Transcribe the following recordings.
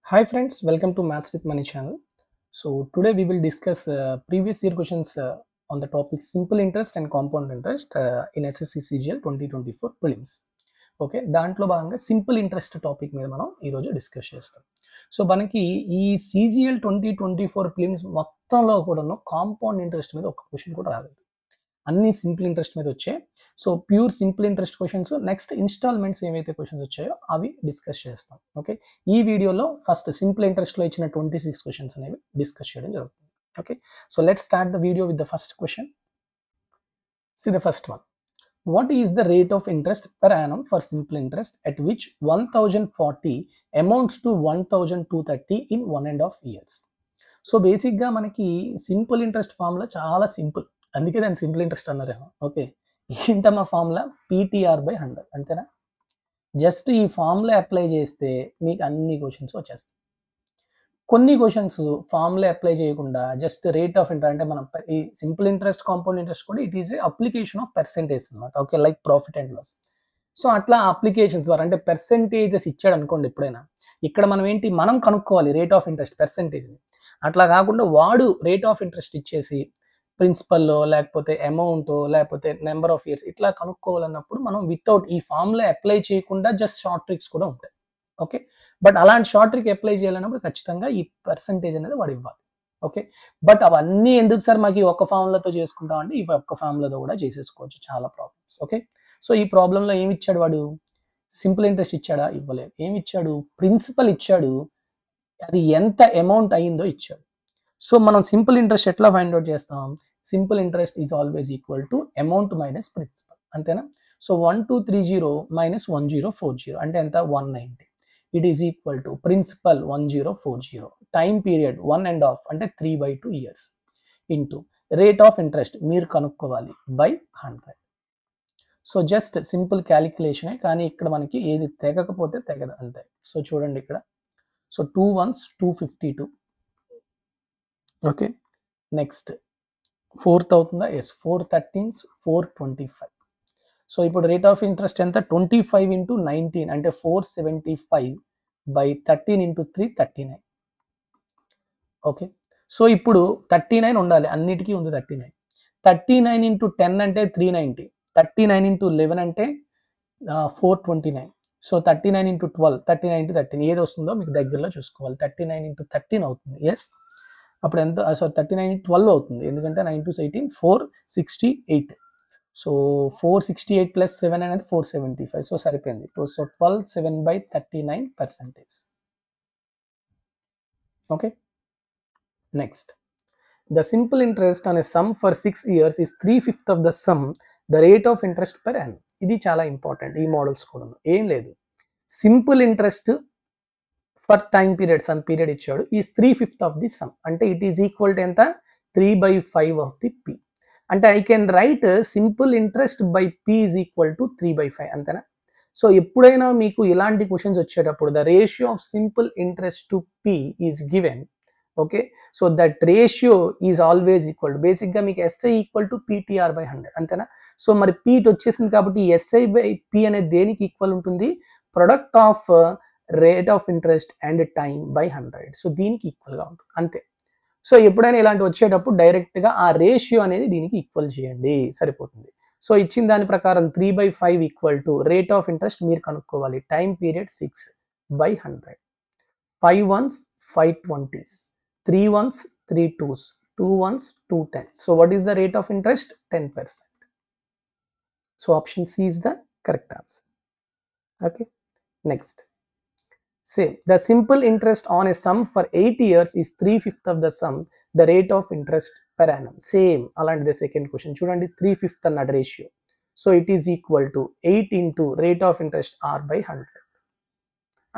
Hi friends, welcome to Maths with Money channel. So today we will discuss previous year questions on the topic simple interest and compound interest in SSC CGL 2024 prelims. Okay, దాంట్లో భాగంగా simple interest topic మీద మనం ఈరోజు discuss చేస్తాం. So మనకి ఈ CGL 2024 prelims మొత్తంలో కూడా కాంపౌండ్ ఇంట్రెస్ట్ మీద ఒక క్వశ్చన్ కూడా రాలేదు. అన్ని సింపుల్ ఇంట్రెస్ట్ మీద వచ్చాయి. So pure simple interest questions, next installments ఏవైతే క్వశ్చన్స్ వచ్చాయో అవి డిస్కస్ చేస్తాం. ఓకే, ఈ వీడియోలో ఫస్ట్ సింపుల్ ఇంట్రెస్ట్లో ఇచ్చిన 26 క్వశ్చన్స్ అనేవి డిస్కస్ చేయడం జరుగుతుంది. Okay, so let's start the video with the first question. See the first one. What is the rate of interest per annum for simple interest at which 1040 amounts to 1230 in 1.5 years? So బేసిక్గా మనకి simple interest formula చాలా simple, అందుకే దాన్ని simple interest అన్నారేమో. Okay, ఏంటమ్మా formula? PTR/100 అంతేనా? Just ఈ formula apply చేస్తే మీకు అన్ని క్వశ్చన్స్ వచ్చేస్తాయి. కొన్ని క్వశ్చన్స్ ఫార్ములా అప్లై చేయకుండా జస్ట్ రేట్ ఆఫ్ ఇంట్రెస్ట్, అంటే మనం ఈ సింపుల్ ఇంట్రెస్ట్ కాంపౌండ్ ఇంట్రెస్ట్ కూడా it is a application of percentage అనమాట. Okay, like profit and loss. So అట్లా అప్లికేషన్స్ ద్వారా అంటే పర్సెంటేజెస్ ఇచ్చాడు అనుకోండి ఎప్పుడైనా, ఇక్కడ మనం ఏంటి మనం కనుక్కోవాలి రేట్ ఆఫ్ ఇంట్రెస్ట్ పర్సెంటేజ్ని. అట్లా కాకుండా వాడు రేట్ ఆఫ్ ఇంట్రెస్ట్ ఇచ్చేసి ప్రిన్సిపల్లో లేకపోతే అమౌంట్ లేకపోతే నెంబర్ ఆఫ్ ఇయర్స్ ఇట్లా కనుక్కోవాలన్నప్పుడు మనం వితౌట్ ఈ ఫార్ములా అప్లై చేయకుండా జస్ట్ షార్ట్ ట్రిక్స్ కూడా ఉంటాయి. ఓకే, బట్ అలాంటి షార్ట్ ట్రిక్ అప్లై చేయాలన్నప్పుడు ఖచ్చితంగా ఈ పర్సెంటేజ్ అనేది వాడు ఇవ్వాలి. ఓకే, బట్ అవన్నీ ఎందుకు సార్ మాకు ఈ ఒక్క ఫార్ములాతో చేసుకుంటాం అంటే ఈ ఒక్క ఫార్ములాతో కూడా చేసేసుకోవచ్చు చాలా ప్రాబ్లమ్స్. ఓకే, సో ఈ ప్రాబ్లంలో ఏమి ఇచ్చాడు వాడు? సింపుల్ ఇంట్రెస్ట్ ఇచ్చాడా? ఇవ్వలేదు. ఏమి ఇచ్చాడు? ప్రిన్సిపల్ ఇచ్చాడు, అది ఎంత అమౌంట్ అయిందో ఇచ్చాడు. సో మనం సింపుల్ ఇంట్రెస్ట్ ఎట్లా ఫైండ్ అవుట్ చేస్తాం? Simple interest is always equal to amount minus principal, అంతేనా? సో 1230 మైనస్ 1040 అంటే ఎంత? 190. It is equal to principal 1040, time period 1.5 అంటే 3/2 years into rate of interest మీరు కనుక్కోవాలి బై 100. సో జస్ట్ సింపుల్ క్యాలిక్యులేషనే, కానీ ఇక్కడ మనకి ఏది తెగకపోతే తెగదు అంతే. సో చూడండి ఇక్కడ, so 2 1s 252. Okay, next 4th అవుతుందా? Yes, 4 13s 425. సో ఇప్పుడు రేట్ ఆఫ్ ఇంట్రెస్ట్ ఎంత? 25 ఇంటూ 19 అంటే 475 బై 13 ఇంటూ 3 39. ఓకే, సో ఇప్పుడు 39 ఉండాలి, అన్నిటికీ ఉంది 39. 39 ఇంటూ 10 అంటే 390. 39 ఇంటూ 11 అంటే 429. సో 39 ఇంటూ 12, 39 ఇంటూ 13 ఏది వస్తుందో మీకు దగ్గరలో చూసుకోవాలి. 39 ఇంటూ 13 అవుతుంది. ఎస్, అప్పుడు ఎంత? సో 39 12 అవుతుంది, ఎందుకంటే 9 2 18 468. సో 468 ప్లస్ 7 అనేది 475. సో సరిపోయింది. So 12 7/39%. Okay, next, the simple interest on a some for 6 years is 3/5 of the sum the rate of interest per annum. ఇది చాలా ఇంపార్టెంట్ ఈ మోడల్స్ కూడా. ఏం లేదు, simple interest for time period some period ఇచ్చాడు, is 3/5 of the some అంటే it is equal to ఎంత? 3/5 of the P. అంటే I can write simple interest by P is equal to 3/5, అంతేనా? సో ఎప్పుడైనా మీకు ఇలాంటి క్వశ్చన్స్ వచ్చేటప్పుడు the ratio of simple interest to P is given. Okay, so that ratio is always equal to, బేసిక్గా మీకు SI equal to PTR/100, అంతేనా? So మరి Pete వచ్చేసింది కాబట్టి ఎస్ఐ బై పి అనేది దేనికి ఈక్వల్ ఉంటుంది? Product of rate of interest and time by 100. So దీనికి ఈక్వల్గా ఉంటుంది, అంతే. సో ఎప్పుడైనా ఇలాంటి వచ్చేటప్పుడు డైరెక్ట్గా ఆ రేషియో అనేది దీనికి ఈక్వల్ చేయండి, సరిపోతుంది. సో ఇచ్చిన దాని ప్రకారం 3/5 equal to rate of interest మీరు కనుక్కోవాలి, time period 6/100. 5 1s 5 20s, 3 1s 3 2s, 2 1s 2 10. So what is the rate of interest? 10%. So option C is the correct answer. Okay, next, say the simple interest on a sum for 8 years is 3/5 of the sum, the rate of interest per annum. Same అలాంటి the second question చూడండి, 3/5 అన్నది ratio. So it is equal to 8 into rate of interest R/100.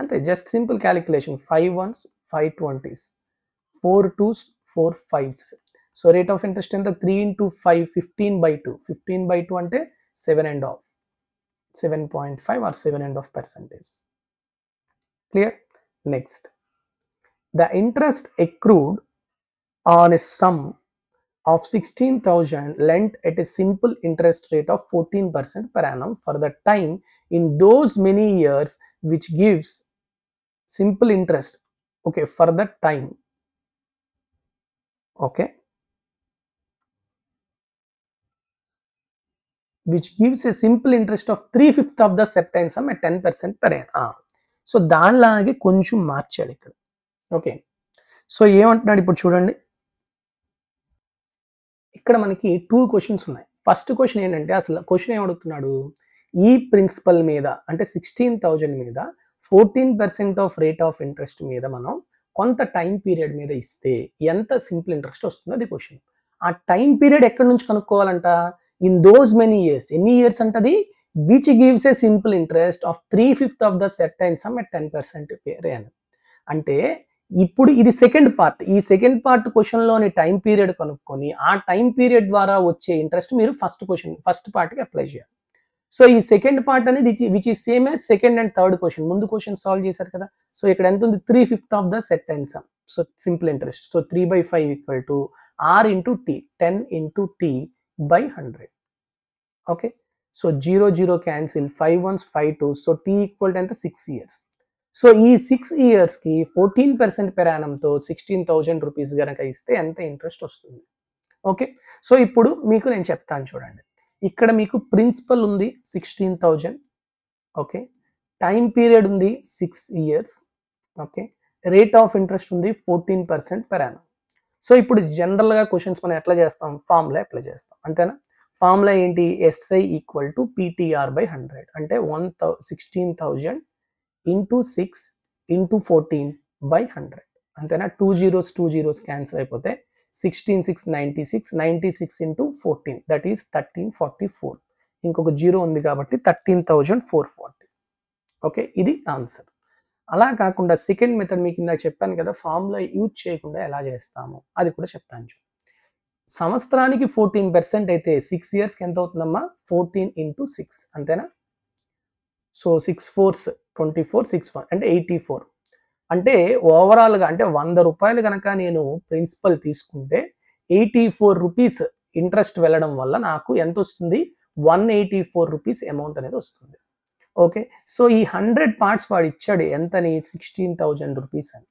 అంతే, just simple calculation. 5 1s 5 20s, 4 2s 4 5s. So rate of interest ఎంత? 3 into 5 15/2. 15/2 అంటే 7.5, 7.5 or 7.5%. Clear? Next, the interest accrued on a sum of 16,000 lent at a simple interest rate of 14% per annum for the time in those many years which gives simple interest okay, for the time, okay, which gives a simple interest of 3/5 of the certain sum at 10% per annum. So దానిలాగే కొంచెం మార్చాడు ఇక్కడ. Okay, so ఏమంటున్నాడు ఇప్పుడు చూడండి, ఇక్కడ మనకి 2 questions ఉన్నాయి. First question ఏంటంటే అసలు క్వశ్చన్ ఏమడుగుతున్నాడు, ఈ ప్రిన్సిపల్ మీద అంటే 16,000 మీద 14% ఆఫ్ రేట్ ఆఫ్ ఇంట్రెస్ట్ మీద మనం కొంత టైం పీరియడ్ మీద ఇస్తే ఎంత సింపుల్ ఇంట్రెస్ట్ వస్తుంది, అది క్వశ్చన్. ఆ టైం పీరియడ్ ఎక్కడి నుంచి కనుక్కోవాలంట, ఇన్ దోస్ మెనీ ఇయర్స్, ఎన్ని ఇయర్స్ అంటది, which gives a simple interest of 3/5 of the certain some at 10% per annum. అంటే ఇప్పుడు ఇది సెకండ్ పార్ట్, ఈ సెకండ్ పార్ట్ క్వశ్చన్లోని టైం పీరియడ్ కనుక్కొని ఆ టైం పీరియడ్ ద్వారా వచ్చే ఇంట్రెస్ట్ మీరు ఫస్ట్ పార్ట్కి అప్లై చేయాలి. సో ఈ సెకండ్ పార్ట్ అనేది which is same as second and third question. ముందు క్వశ్చన్ సాల్వ్ చేశారు కదా, సో ఇక్కడ ఎంత ఉంది, 3/5 of the certain sum, so simple interest. So 3/5 equal to R into T, 10 into T by 100. Okay, so 0 0 cancel, 5 1s 5 2, so T equal to ఎంత, 6 years. So ఈ 6 ఇయర్స్కి 14% per యానంతో 16,000 rupees కనుక ఇస్తే ఎంత ఇంట్రెస్ట్ వస్తుంది. ఓకే, సో ఇప్పుడు మీకు నేను చెప్తాను చూడండి, ఇక్కడ మీకు ప్రిన్సిపల్ ఉంది 16,000, ఓకే, టైం పీరియడ్ ఉంది 6 years, okay, rate of interest ఉంది 14% పెర్ యానం. సో ఇప్పుడు జనరల్గా క్వశ్చన్స్ మనం ఎట్లా చేస్తాం, ఫార్ములా అప్లై చేస్తాం, అంతేనా. ఫార్ములా ఏంటి, SI equal to PTR by 100, అంటే 16,000 ఇంటూ 6 ఇంటూ 14 బై 100, అంతేనా. 2 zeros క్యాన్సిల్ అయిపోతే 16 6 96, 96 ఇంటూ 14 దట్ ఈస్ 1344, ఇంకొక 0 ఉంది కాబట్టి 13,440. ఓకే, ఇది ఆన్సర్. అలా కాకుండా సెకండ్ మెథడ్ మీకు ఇందాక చెప్పాను కదా, ఫార్ములా యూజ్ చేయకుండా ఎలా చేస్తాము అది కూడా చెప్తాను. సంవత్సరానికి 14% అయితే 6 ఇయర్స్కి ఎంత అవుతుందమ్మా, 14 ఇంటూ 6, అంతేనా. సో 6 4s 24, 6 1 అంటే 84. అంటే ఓవరాల్గా అంటే 100 రూపాయలు కనుక నేను ప్రిన్సిపల్ తీసుకుంటే 84 రూపీస్ ఇంట్రెస్ట్ వెళ్ళడం వల్ల నాకు ఎంత వస్తుంది, 184 రూపీస్ అమౌంట్ అనేది వస్తుంది. ఓకే, సో ఈ 100 పార్ట్స్ వాడు ఇచ్చాడు ఎంతని, 16,000 రూపీస్ అని.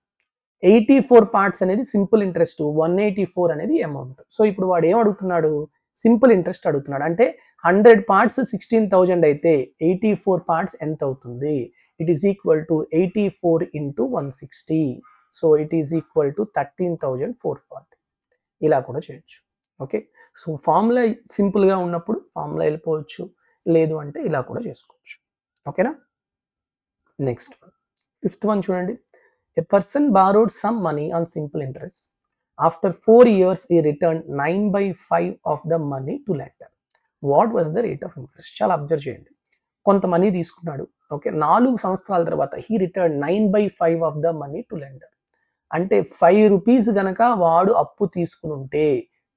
84 పార్ట్స్ అనేది సింపుల్ ఇంట్రెస్ట్, 184 అనేది అమౌంట్. సో ఇప్పుడు వాడు ఏం అడుగుతున్నాడు, సింపుల్ ఇంట్రెస్ట్ అడుగుతున్నాడు. అంటే 100 పార్ట్స్ 16,000 అయితే 84 పార్ట్స్ ఎంత అవుతుంది, it is equal to 84 into 160, so it is equal to 13,440. ఇలా కూడా చేయొచ్చు. ఓకే, సో ఫార్ములా సింపుల్గా ఉన్నప్పుడు ఫార్ములా వెళ్ళిపోవచ్చు, లేదు అంటే ఇలా కూడా చేసుకోవచ్చు. ఓకేనా. నెక్స్ట్ వన్, ఫిఫ్త్ వన్ చూడండి, a person borrowed some money on simple interest. After 4 years, he returned 9/5 of the money to lender. What was the rate of interest? చాలా అబ్జర్వ్ చేయండి, కొంత మనీ తీసుకున్నాడు, ఓకే, 4 సంవత్సరాల తర్వాత he returned 9/5 of the money to lender. అంటే 5 rupees గనక వాడు అప్పు తీసుకుని ఉంటే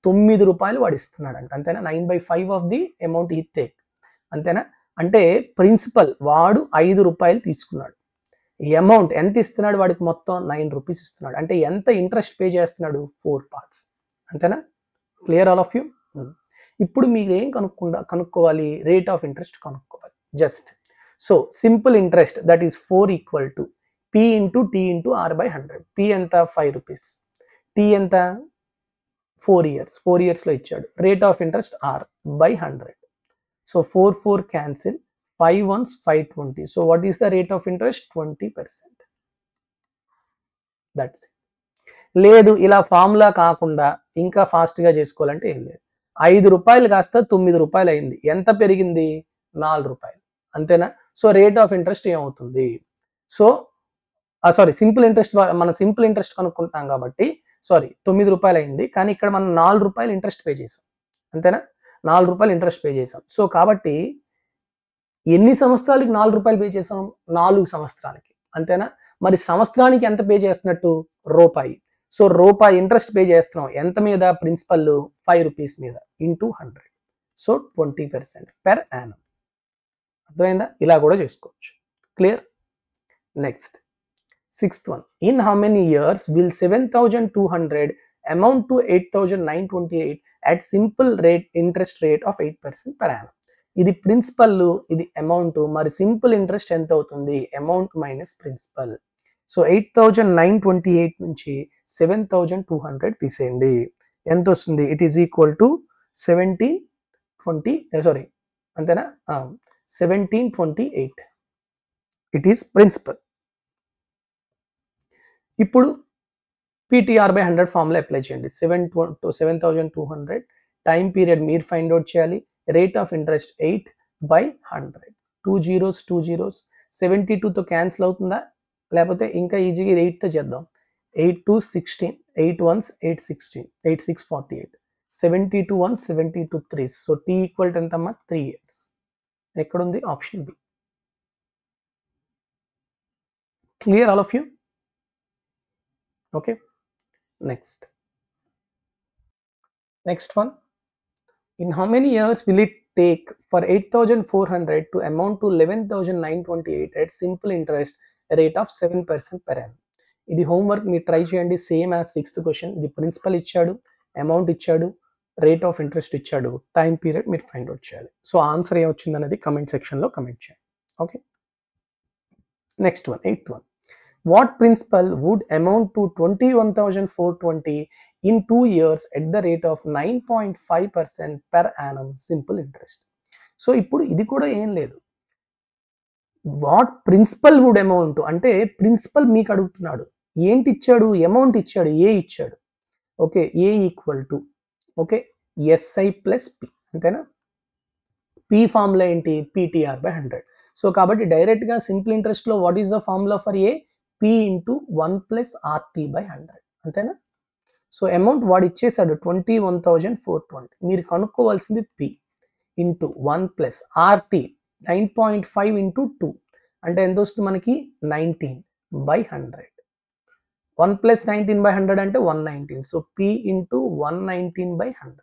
9 రూపాయలు వాడు ఇస్తున్నాడు అంట, అంతేనా. 9/5 of the amount he take, అంతేనా. అంటే ప్రిన్సిపల్ వాడు 5 రూపాయలు తీసుకున్నాడు, అమౌంట్ ఎంత ఇస్తున్నాడు వాడికి, మొత్తం 9 రూపీస్ ఇస్తున్నాడు. అంటే ఎంత ఇంట్రెస్ట్ పే చేస్తున్నాడు, 4 పార్ట్స్, అంతేనా. Clear all of you. ఇప్పుడు మీరు ఏం కనుక్కోవాలి, రేట్ ఆఫ్ ఇంట్రెస్ట్ కనుక్కోవాలి just. So simple interest that is 4 equal to P into T into R by 100. P ఎంత, 5 రూపీస్, టీ ఎంత, 4 ఇయర్స్, 4 ఇయర్స్లో ఇచ్చాడు. Rate of interest R by 100. So 4 4 cancel, 5 1s 520. So what is the rate of interest, 20%. That's it. లేదు ఇలా formula కాకుండా ఇంకా ఫాస్ట్గా చేసుకోవాలంటే ఏం లేదు, 5 రూపాయలు కాస్త 9 రూపాయలు అయింది, ఎంత పెరిగింది, 4 రూపాయలు, అంతేనా. సో రేట్ ఆఫ్ ఇంట్రెస్ట్ ఏమవుతుంది, సో సారీ సింపుల్ ఇంట్రెస్ట్, మనం సింపుల్ ఇంట్రెస్ట్ కనుక్కుంటాం కాబట్టి 9 రూపాయలు అయింది, కానీ ఇక్కడ మనం 4 రూపాయలు ఇంట్రెస్ట్ పే చేసాం, అంతేనా. 4 రూపాయలు ఇంట్రెస్ట్ పే చేసాం. సో కాబట్టి ఎన్ని సంవత్సరాలకి 4 రూపాయలు పే చేసాం, 4 సంవత్సరాలకి, అంతేనా. మరి సంవత్సరానికి ఎంత పే చేస్తున్నట్టు, రూపాయి. సో రూపాయి ఇంట్రెస్ట్ పే చేస్తున్నాం ఎంత మీద, ప్రిన్సిపల్ 5 రూపీస్ మీద ఇంటూ 100, సో 20% పెర్ యానం. అర్థమైందా, ఇలా కూడా చేసుకోవచ్చు. Clear. Next sixth one, in how many years will 7,200 amount to 8,928 at simple rate interest rate of 8% per Yanam. ఇది ప్రిన్సిపల్, ఇది అమౌంట్, మరి సింపుల్ ఇంట్రెస్ట్ ఎంత అవుతుంది, అమౌంట్ మైనస్ ప్రిన్సిపల్. సో 8,928 నుంచి 7,200 తీసేయండి. ఎంత వస్తుంది? It is equal to 1720 sorry అంతేనా 1728. It is principal. ఇప్పుడు పీటీఆర్ బై 100 ఫార్ములా అప్లై చేయండి. 7,200 టైం పీరియడ్ మీరు ఫైండ్ అవుట్ చేయాలి. Rate of interest 8/100. 2 zeros 2 zeros 72తో క్యాన్సిల్ అవుతుందా? లేకపోతే ఇంకా ఈజీగా 8తో చేద్దాం. 8 2 16 8 1s 8 16 8 6 48 72 1 72 3. So T equal to ఎంతమ్మా? 3 years. ఎక్కడుంది? Option B. Clear all of you? Okay, next one. In how many years will it take for 8,400 to amount to 11,928 at simple interest rate of 7% per annum? ఇది homework మీరు try చేయండి. Same as 6th question. ఇది principal ఇచ్చాడు, amount ఇచ్చాడు, rate of interest ఇచ్చాడు, time period మీరు find out చేయాలి. So answer ఏమొచ్చింది అనేది కమెంట్ సెక్షన్లో కమెంట్ చేయండి. Okay, next one, 8th one. What principal would amount to 21,420 in 2 years at the rate of 9.5% per annum simple interest? So ఇప్పుడు ఇది కూడా ఏం లేదు. వాట్ ప్రిన్సిపల్ వుడ్ అమౌంట్ అంటే ప్రిన్సిపల్ మీకు అడుగుతున్నాడు. ఏంటి ఇచ్చాడు? అమౌంట్ ఇచ్చాడు, ఏ ఇచ్చాడు. Okay, A equal to okay SI plus P, అంతేనా? పి ఫార్ములా ఏంటి? PTR by 100. సో కాబట్టి డైరెక్ట్గా సింపుల్ ఇంట్రెస్ట్లో what is the formula for A? P into 1 plus RT by 100, అంతేనా? సో అమౌంట్ వాడు ఇచ్చేసాడు 21,420. మీరు కనుక్కోవాల్సింది P into 1 plus RT 9.5 into 2 అంటే ఎంత వస్తుంది మనకి? 19/100. 1 ప్లస్ 19/100 అంటే 119. So P into 119/100.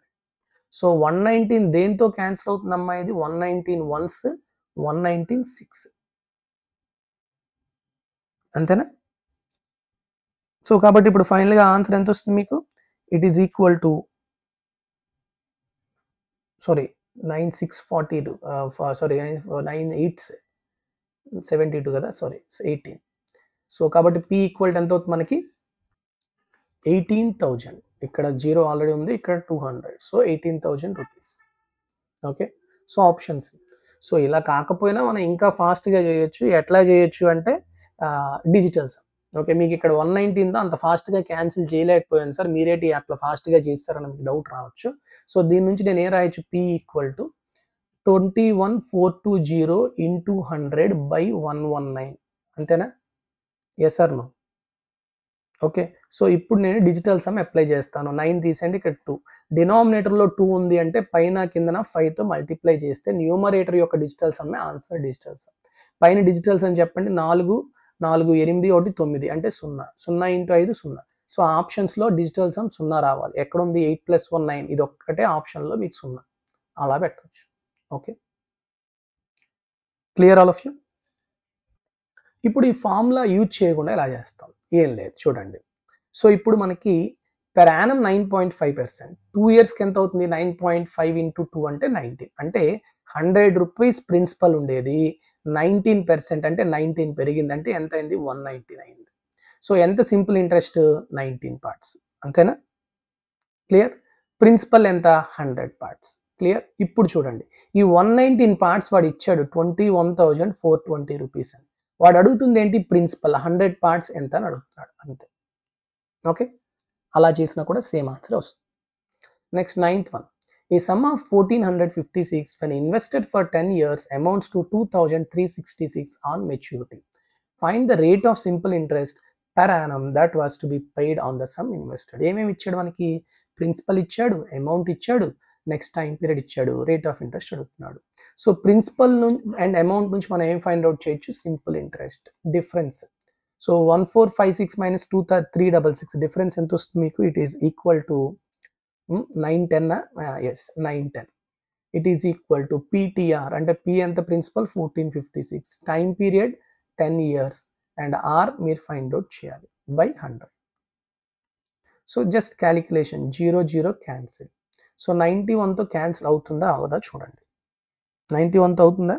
సో 119 దేంతో క్యాన్సిల్ అవుతుందమ్మా? ఇది 119 1s 119 6, అంతేనా? సో కాబట్టి ఇప్పుడు ఫైనల్గా ఆన్సర్ ఎంత వస్తుంది మీకు? It is equal to 9642 sorry 9 8s 72 కదా, సారీ 18. సో కాబట్టి పి ఈక్వల్ టు ఎంత అవుతుంది మనకి? 18,000. ఇక్కడ 0 ఆల్రెడీ ఉంది, ఇక్కడ 200. So 18,000 rupees. Okay, so options. So ఇలా కాకపోయినా మనం ఇంకా ఫాస్ట్గా చేయొచ్చు. ఎట్లా చేయొచ్చు అంటే డిజిటల్ సమ్. ఓకే, మీకు ఇక్కడ 119తో అంత ఫాస్ట్గా క్యాన్సిల్ చేయలేకపోయాను సార్, మీరేటి అట్లా ఫాస్ట్గా చేస్తారని మీకు డౌట్ రావచ్చు. సో దీని నుంచి నేను ఏం రాయొచ్చు? పి ఈక్వల్ టు 21,420 ఇంటూ 100/119, అంతేనా? Yes or no? Okay, so ఇప్పుడు నేను డిజిటల్ సమ్ అప్లై చేస్తాను. 9 తీసేయండి, ఇక్కడ 2. డినామినేటర్లో 2 ఉంది అంటే పైన కిందన 5తో మల్టిప్లై చేస్తే న్యూమరేటర్ యొక్క డిజిటల్ సమ్మే ఆన్సర్ డిజిటల్ సమ్. పైన డిజిటల్ సమ్ చెప్పండి. 4 4 8 1 9 అంటే 0. 0 ఇంటూ 5 0. సో ఆప్షన్స్లో డిజిటల్ సమ్ 0 రావాలి. ఎక్కడ ఉంది? 8 + 1 9. ఇది ఒక్కటే ఆప్షన్లో మీకు 0 అలా పెట్టవచ్చు. Okay, clear all of you? ఇప్పుడు ఈ ఫార్ములా యూజ్ చేయకుండా ఎలా చేస్తాం? ఏం లేదు, చూడండి. సో ఇప్పుడు మనకి పెర్ యానం 9.5%. 2 ఇయర్స్కి ఎంత అవుతుంది? 9.5 ఇంటూ 2 అంటే 19. అంటే 100 రూపీస్ ప్రిన్సిపల్ ఉండేది, 19% అంటే 19 పెరిగింది. అంటే ఎంత అయింది? 199. సో ఎంత సింపుల్ ఇంట్రెస్ట్? 19 parts, అంతేనా? క్లియర్? ప్రిన్సిపల్ ఎంత? 100 parts. క్లియర్? ఇప్పుడు చూడండి, ఈ 119 parts వాడు ఇచ్చాడు 21,420 రూపీస్ అని. వాడు అడుగుతుంది ఏంటి? ప్రిన్సిపల్. 100 parts ఎంత అని అడుగుతున్నాడు, అంతే. ఓకే, అలా చేసినా కూడా సేమ్ ఆన్సర్ వస్తుంది. Next 9th one. A sum of 1,456 when invested for 10 years amounts to 2,366 on maturity. Find the rate of simple interest per annum that was to be paid on the sum invested. ఏమేమి ఇచ్చాడు మనకి? Principal ఇచ్చాడు, amount ఇచ్చాడు, next time period ఇచ్చాడు, rate of interest అడుగుతున్నాడు. So principal and amount నుంచి మనం ఏం ఫైండ్ అవుట్ చేయొచ్చు? Simple interest difference. So 1456 minus 2366 difference ఎంత వస్తుంది మీకు? It is equal to 910. Yes, 910. It is equal to PTR అంటే పి ఎంత? Principal 1456, time period 10 years and R మీరు ఫైండ్ అవుట్ చేయాలి by 100. So just calculation 0 0 cancel. So 91తో cancel అవుతుందా అవదా చూడండి. 91తో అవుతుందా?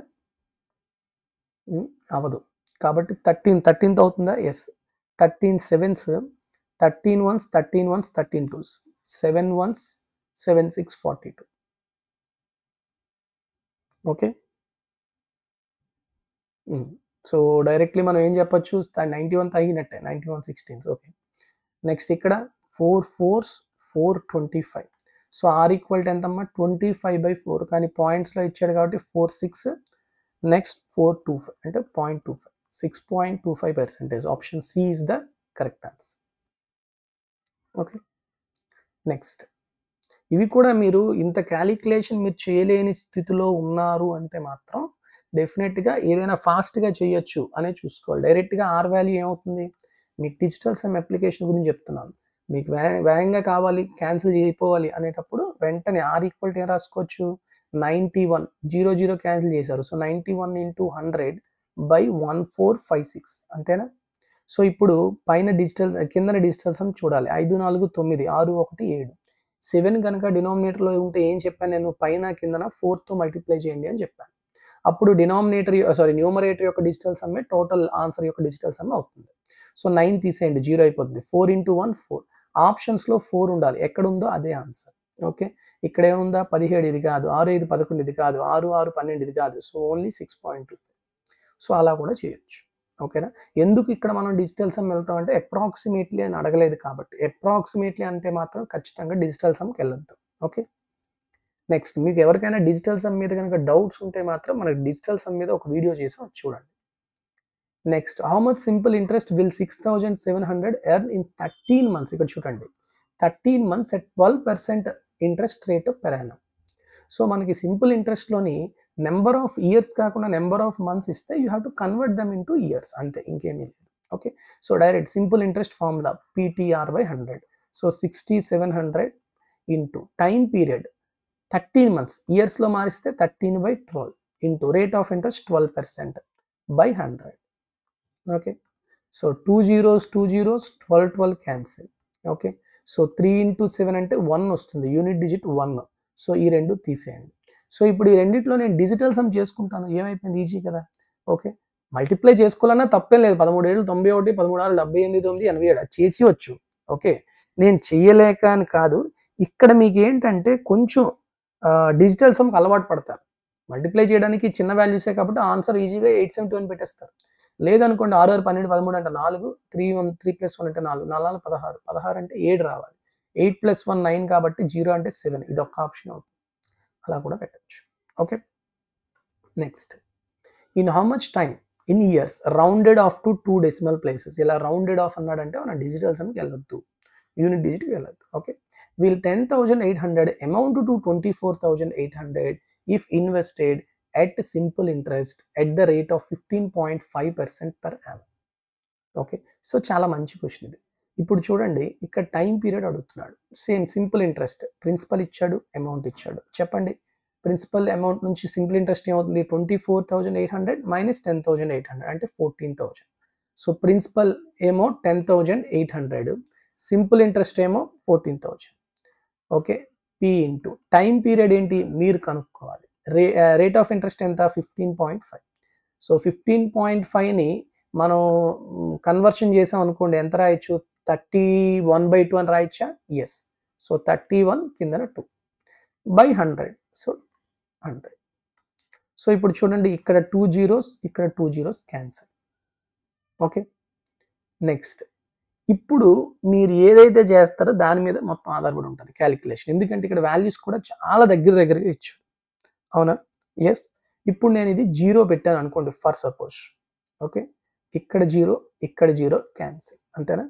అవ్వదు. కాబట్టి 13తో అవుతుందా? Yes, 13 sevens, 13 ones, 13 ones, 13 twos, 7 ones, 7 6 42. Okay. So directly మనం ఏం చెప్పొచ్చు, 91 తగినట్టే, 91 16. ఓకే. నెక్స్ట్ ఇక్కడ 4 4s 425. So are equal to ఎంతమ్మా 25/4, కానీ పాయింట్స్లో ఇచ్చాడు కాబట్టి 4 6, నెక్స్ట్ 425 అంటే 0.25, 6.25%. Option C is the correct answer. Okay. Next ఇవి కూడా మీరు ఇంత క్యాలిక్యులేషన్ మీరు చేయలేని స్థితిలో ఉన్నారు అంటే మాత్రం డెఫినెట్గా ఏదైనా ఫాస్ట్గా చేయొచ్చు అనే చూసుకోవాలి. డైరెక్ట్గా ఆర్ వాల్యూ ఏమవుతుంది, మీకు డిజిటల్ సమ్ అప్లికేషన్ గురించి చెప్తున్నాను, మీకు వేగంగా కావాలి, క్యాన్సిల్ చేయకపోవాలి అనేటప్పుడు వెంటనే ఆర్ ఈక్వల్ టు ఏం రాసుకోవచ్చు, 91 0 0 క్యాన్సిల్ చేశారు, సో 91 × 100/1456 అంతేనా. సో ఇప్పుడు పైన డిజిటల్ కిందన డిజిటల్ సమ్ చూడాలి, 5 4 9 6 1 7. 7 కనుక డినామినేటర్లో ఉంటే ఏం చెప్పాను నేను, పైన కిందన 4తో మల్టిప్లై చేయండి అని చెప్పాను. అప్పుడు న్యూమరేటర్ యొక్క డిజిటల్ సమ్మే టోటల్ ఆన్సర్ యొక్క డిజిటల్ సమ్ అవుతుంది. సో 9 తీసేయండి, 0 అయిపోతుంది. 4 × 1 4. ఆప్షన్స్లో 4 ఉండాలి, ఎక్కడ ఉందో అదే ఆన్సర్. ఓకే. ఇక్కడ ఏముందా 17 ఇది కాదు, 6 5 11 ఇది కాదు, 6 6 12 ఇది కాదు, సో ఓన్లీ 6.2. సో అలా కూడా చేయొచ్చు. ఓకేనా. ఎందుకు ఇక్కడ మనం డిజిటల్ సమ్ వెళ్తాం అంటే అప్రాక్సిమేట్లీ అని అడగలేదు కాబట్టి, అప్రాక్సిమేట్లీ అంటే మాత్రం ఖచ్చితంగా డిజిటల్ సమ్కి వెళ్ళొద్దాం. ఓకే. నెక్స్ట్ మీకు ఎవరికైనా డిజిటల్ సమ్ మీద కనుక డౌట్స్ ఉంటే మాత్రం మనకి డిజిటల్ సమ్ మీద ఒక వీడియో చేసాం, చూడండి. Next how much simple interest will 6700 earn in 13 months. ఇక్కడ చూడండి 13 months at 12% interest rate per Yanam. So మనకి సింపుల్ ఇంట్రెస్ట్లోని నెంబర్ ఆఫ్ ఇయర్స్ కాకుండా నెంబర్ ఆఫ్ మంత్స్ ఇస్తే you have to convert dum into years, అంతే, ఇంకేమీ లేదు. Okay. So direct simple interest formula PTR/100. So 6700 into time period 13 months, ఇయర్స్లో మారిస్తే 13/12 into rate of interest 12% by 100. Okay. So 2 zeros 2 zeros 12 12 cancel. Okay. So 3 × 7 అంటే 1 వస్తుంది, unit digit 1. So ఈ రెండు తీసేయండి. సో ఇప్పుడు ఈ రెండిట్లో నేను డిజిటల్ సమ్ చేసుకుంటాను, ఏమైపోయింది, ఈజీ కదా. ఓకే. మల్టిప్లై చేసుకోవాలన్నా తప్పేం లేదు, 13 7 91, 13 6 78 9 87 చేసి వచ్చు. ఓకే. నేను చెయ్యలేక అని కాదు, ఇక్కడ మీకు ఏంటంటే కొంచెం డిజిటల్ సమ్కి అలవాటు పడతారు. మల్టిప్లై చేయడానికి చిన్న వాల్యూసే కాబట్టి ఆన్సర్ ఈజీగా 872 పెట్టేస్తారు. లేదనుకోండి 6 6 12 13 అంటే 4, 3 + 1 అంటే 4, 4 16, 16 అంటే 7 రావాలి, 8 + 1 9 కాబట్టి 0 అంటే 7, ఇది ఒక ఆప్షన్ అవుతుంది, అలా కూడా పెట్టచ్చు. Okay. Next in how much time in years rounded off to 2 decimal places. ఇలా రౌండెడ్ ఆఫ్ అన్నాడంటే మన డిజిటల్ సమ్కి వెళ్ళొద్దు, యూనిట్ డిజిట్కి వెళ్ళొద్దు. Okay. will 10,800 amount to 24,800 if invested at simple interest at the rate of 15.5% per annum. Okay. So చాలా మంచి question ఇది. ఇప్పుడు చూడండి ఇక్కడ టైం పీరియడ్ అడుగుతున్నాడు, సేమ్ సింపుల్ ఇంట్రెస్ట్, ప్రిన్సిపల్ ఇచ్చాడు, అమౌంట్ ఇచ్చాడు, చెప్పండి ప్రిన్సిపల్ అమౌంట్ నుంచి సింపుల్ ఇంట్రెస్ట్ ఏమవుతుంది, 24,800 మైనస్ 10,800 అంటే 14,000. సో ప్రిన్సిపల్ ఏమో 10,800, సింపుల్ ఇంట్రెస్ట్ ఏమో 14,000. Okay. P into time period ఏంటి మీరు కనుక్కోవాలి, రేట్ ఆఫ్ ఇంట్రెస్ట్ ఎంత 15.5. సో 15.5ని మనం కన్వర్షన్ చేసాం అనుకోండి, ఎంత రాయొచ్చు, 31/2 అని రాయొచ్చా, ఎస్. సో 31 కిందన 2 బై 100, సో 100. సో ఇప్పుడు చూడండి ఇక్కడ 2 zeros ఇక్కడ 2 zeros క్యాన్సల్. ఓకే. నెక్స్ట్ ఇప్పుడు మీరు ఏదైతే చేస్తారో దాని మీద మొత్తం ఆధారపడి ఉంటుంది క్యాలిక్యులేషన్, ఎందుకంటే ఇక్కడ వాల్యూస్ కూడా చాలా దగ్గరగా ఇచ్చాడు, అవునా. ఎస్. ఇప్పుడు నేను ఇది 0 పెట్టాను అనుకోండి ఫర్ సపోజ్. ఓకే. ఇక్కడ 0 ఇక్కడ 0 క్యాన్సిల్, అంతేనా.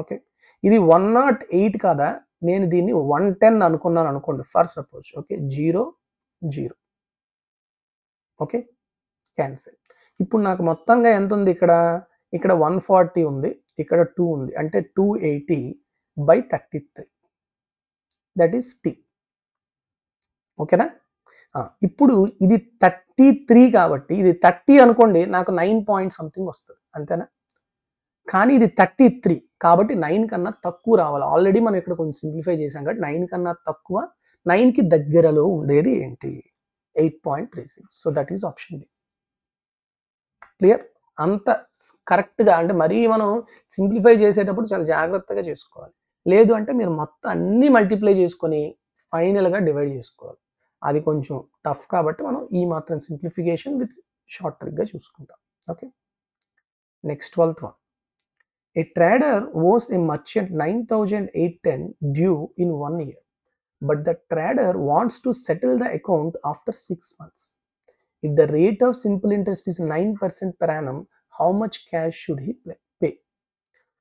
ఓకే. ఇది 108 కాదా, నేను దీన్ని 110 అనుకున్నాను అనుకోండి for suppose. Okay. 0 0, okay, cancel. ఇప్పుడు నాకు మొత్తంగా ఎంత ఉంది ఇక్కడ 140 ఉంది, ఇక్కడ 2 ఉంది, అంటే 280/33, దట్ ఈస్ టీ. ఓకేనా. ఇప్పుడు ఇది 33 కాబట్టి ఇది 30 అనుకోండి, నాకు 9 పాయింట్ సంథింగ్ వస్తుంది, అంతేనా. కానీ ఇది 33 కాబట్టి 9 కన్నా తక్కువ రావాలి. ఆల్రెడీ మనం ఇక్కడ కొంచెం సింప్లిఫై చేసాం కాబట్టి 9 కన్నా తక్కువ, 9కి దగ్గరలో ఉండేది ఏంటి, 8.36. So that is option B. Clear. అంత కరెక్ట్గా అంటే మరీ మనం సింప్లిఫై చేసేటప్పుడు చాలా జాగ్రత్తగా చేసుకోవాలి. లేదు అంటే మీరు మొత్తం అన్నీ మల్టిప్లై చేసుకొని ఫైనల్గా డివైడ్ చేసుకోవాలి. అది కొంచెం టఫ్ కాబట్టి మనం ఈ మాత్రం సింప్లిఫికేషన్ విత్ షార్ట్ ట్రిక్గా చూసుకుంటాం. Okay, next 12th one. A trader owes a merchant 9,810 due in 1 year, but the trader wants to settle the account after 6 months. If the rate of simple interest is 9% per annum, how much cash should he pay?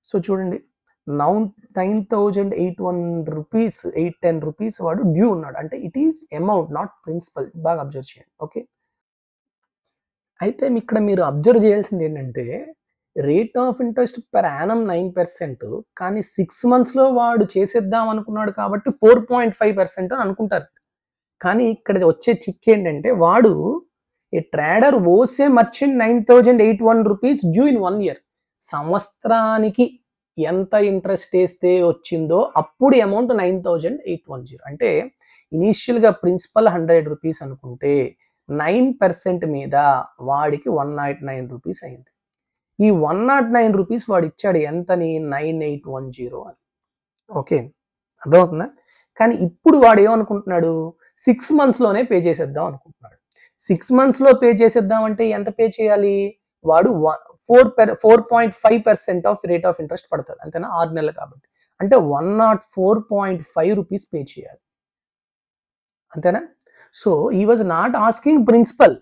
So చూడండి, 9,810 rupees వాడు due ఉన్నాడు, అంటే it is amount not principal. బాగా observe చేయండి. Okay, అయితే ఇక్కడ మీరు observe చేయాల్సింది ఏంటంటే rate of interest per annum 9%, కానీ 6 monthsలో వాడు చేసేద్దాం అనుకున్నాడు కాబట్టి 4.5% అని అనుకుంటారు. కానీ ఇక్కడ వచ్చే చిక్ ఏంటంటే వాడు ఏ ట్రేడర్ ఓస్ ఏ merchant 9,801 rupees due in 1 year. సంవత్సరానికి ఎంత ఇంట్రెస్ట్ వేస్తే వచ్చిందో అప్పుడు అమౌంట్ 9,810. అంటే ఇనీషియల్గా ప్రిన్సిపల్ 100 రూపీస్ అనుకుంటే 9% మీద వాడికి 109 రూపీస్ అయింది. ఈ 109 రూపీస్ వాడు ఇచ్చాడు ఎంతని 9810 అని. ఓకే, అర్థమవుతుందా? కానీ ఇప్పుడు వాడు ఏమనుకుంటున్నాడు 6 monthsలోనే పే చేసేద్దాం అనుకుంటున్నాడు. 6 monthsలో పే చేసేద్దాం అంటే ఎంత పే చేయాలి? వాడు 4.5% ఆఫ్ రేట్ ఆఫ్ ఇంట్రెస్ట్ పడుతుంది, అంతేనా? 6 నెలలు కాబట్టి అంటే 104.5 రూపీస్ పే చేయాలి, అంతేనా? సో ఈ వాజ్ నాట్ ఆస్కింగ్ ప్రిన్సిపల్.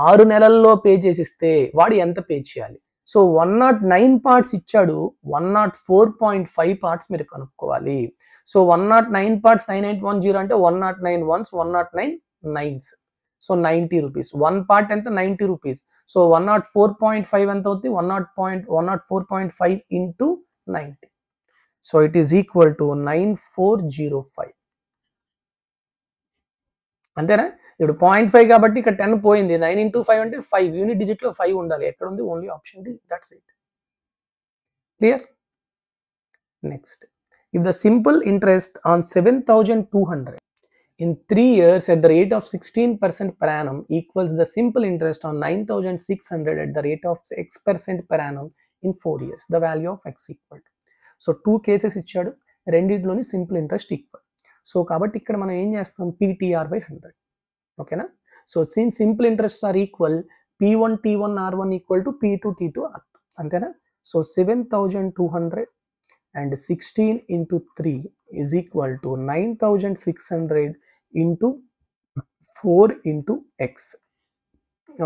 6 నెలల్లో పే చేసిస్తే వాడు ఎంత పే చేయాలి? సో 109 పార్ట్స్ ఇచ్చాడు, 104.5 పార్ట్స్ మీరు కనుక్కోవాలి. సో 109 పార్ట్స్ 9810 అంటే 109 ones, 109 nines. So 90 rupees. 1 part ఎంత? 90 రూపీస్. సో 104.5 ఎంత అవుతుంది? 104.5 into 90. So it is equal to 9405, అంతేనా? ఇప్పుడు 0.5 కాబట్టి ఇక్కడ 10 పోయింది. 9 into 5 అంటే 5 యూనిట్ డిజిట్లో 5 ఉండాలి. ఎక్కడ ఉంది? Only option D. That's it. Clear? Next, if the simple interest on 7,200 in 3 years at the rate of 16% per annum equals the simple interest on 9,600 at the rate of x% per annum in 4 years, the value of x equal to. So 2 cases ఇచ్చాడు, రెండింటిలోని simple interest equal. So కాబట్టి ఇక్కడ మనం ఏం చేస్తాం? PTR/100. ఓకేనా? So since simple interest are equal, P1 T1 R1 equal to P2 T2 R2, అంతేనా? So 7,200 and 16 into 3 is equal to 9,600 into 4 into x.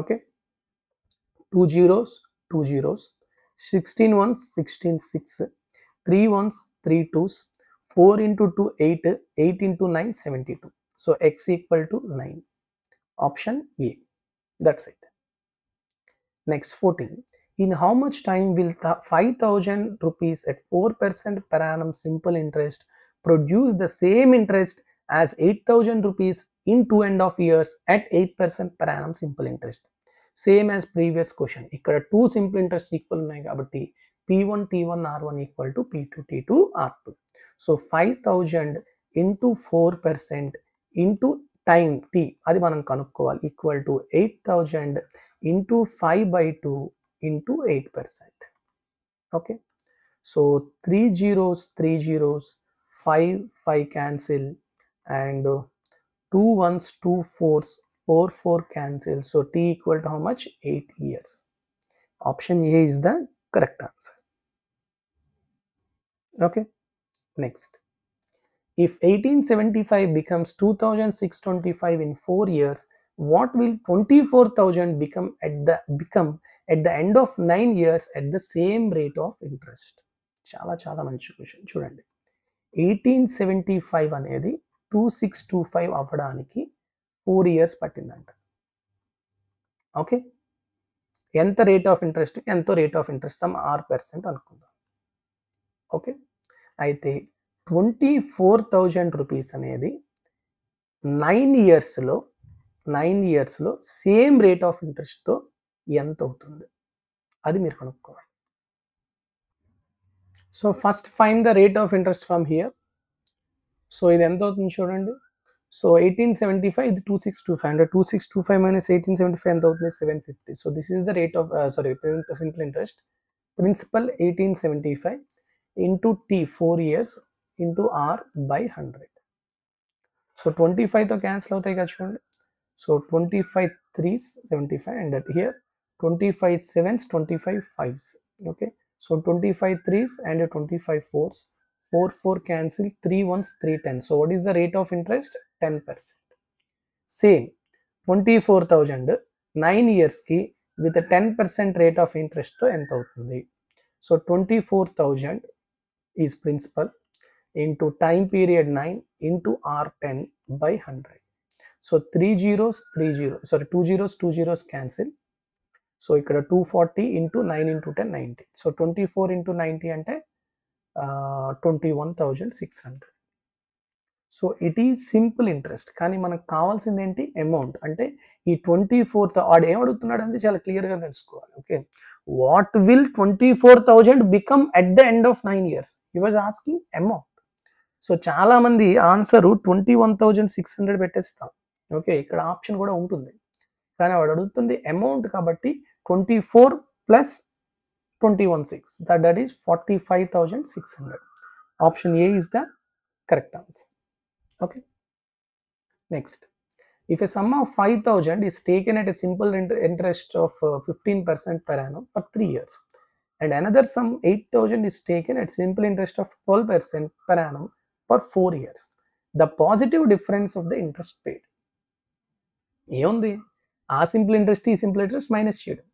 Okay, 2 zeros, 2 zeros, 16 ones, 16 6, 3 ones, 3 2s, 4 into 2 8, 8 into 9 72. So x equal to 9. Option A. That's it. Next 14. In how much time will 5,000 rupees at 4% per annum simple interest produce the same interest as 8,000 rupees in 2.5 years at 8% per annum simple interest? Same as previous question. ఇక్కడ 2 simple interest equal ఉన్నాయి కాబట్టి P1 T1 R1 equal to P2 T2 R2. So 5,000 into 4% into time t, అది మనం కనుక్కోవాలి, equal to 8,000 into 5/2 into 8%. Okay, so 3 zeros, 3 zeros, 5 cancel, and 2 ones, 2 fours, 4 cancel. So t equal to how much? 8 years. Option A is the correct answer. Okay, next, if 1875 becomes 2,625 in 4 years, what will 24,000 become at the end of 9 years at the same rate of interest? చాలా చాలా మంచి question. చూడండి, 1875 అనేది 2625 అవ్వడానికి 4 years పట్టిందంట. Okay, ఎంత rate of interest? ఎంతో rate of interest some R% అనుకుందాం. Okay, అయితే 24,000 రూపీస్ అనేది 9 ఇయర్స్లో సేమ్ రేట్ ఆఫ్ ఇంట్రెస్ట్తో ఎంత అవుతుంది అది మీరు కనుక్కోవాలి. So first find the rate of interest from here. So ఇది ఎంత అవుతుంది చూడండి. సో 1875 ఇది 2625 అంటే 2625 మైనస్ 1875 ఎంత అవుతుంది 750. So this is the rate of simple interest. Principal 1875 into T 4 years into R by 100. So 25తో క్యాన్సిల్ అవుతాయి కదా చూడండి. So 25 3s 75 and that here 25 7s 25 5s. Okay, so 25 3s and 25 4s, 4 4 cancel, 3 1s 3 10. So what is the rate of interest? 10%. Same 24,000 9 years ki with a 10% rate of interest to ఎంత అవుతుంది? So 24,000 is principal into time period 9 into R10 by 100. So 3 zeros 3 zeros, sorry 2 zeros 2 zeros cancel. So ఇక్కడ 240 into 9 into 10 90. So 24 into 90 అంటే 21,600. So it is simple interest. కానీ మనకు కావాల్సింది ఏంటి? Amount. అంటే ఈ 24th వాడు ఏం అడుగుతున్నాడు అంటే చాలా క్లియర్గా తెలుసుకోవాలి. Okay, what will 24,000 become at the end of 9 years? He was asking amount. So చాలా మంది ఆన్సర్ 21,600 పెట్టేస్తాం. ఓకే, ఇక్కడ ఆప్షన్ కూడా ఉంటుంది, కానీ వాడు అడుగుతుంది అమౌంట్ కాబట్టి 24 plus 21,600, that is 45,600. Option A is the correct answer. Okay, next, if a sum of 5,000 is taken at a simple interest of 15% per annum for 3 years and another sum 8,000 is taken at simple interest of 12% per annum for 4 years, the positive difference of the interest paid. ఏముంది? ఆ simple interest ఈ simple interest minus చేయడం.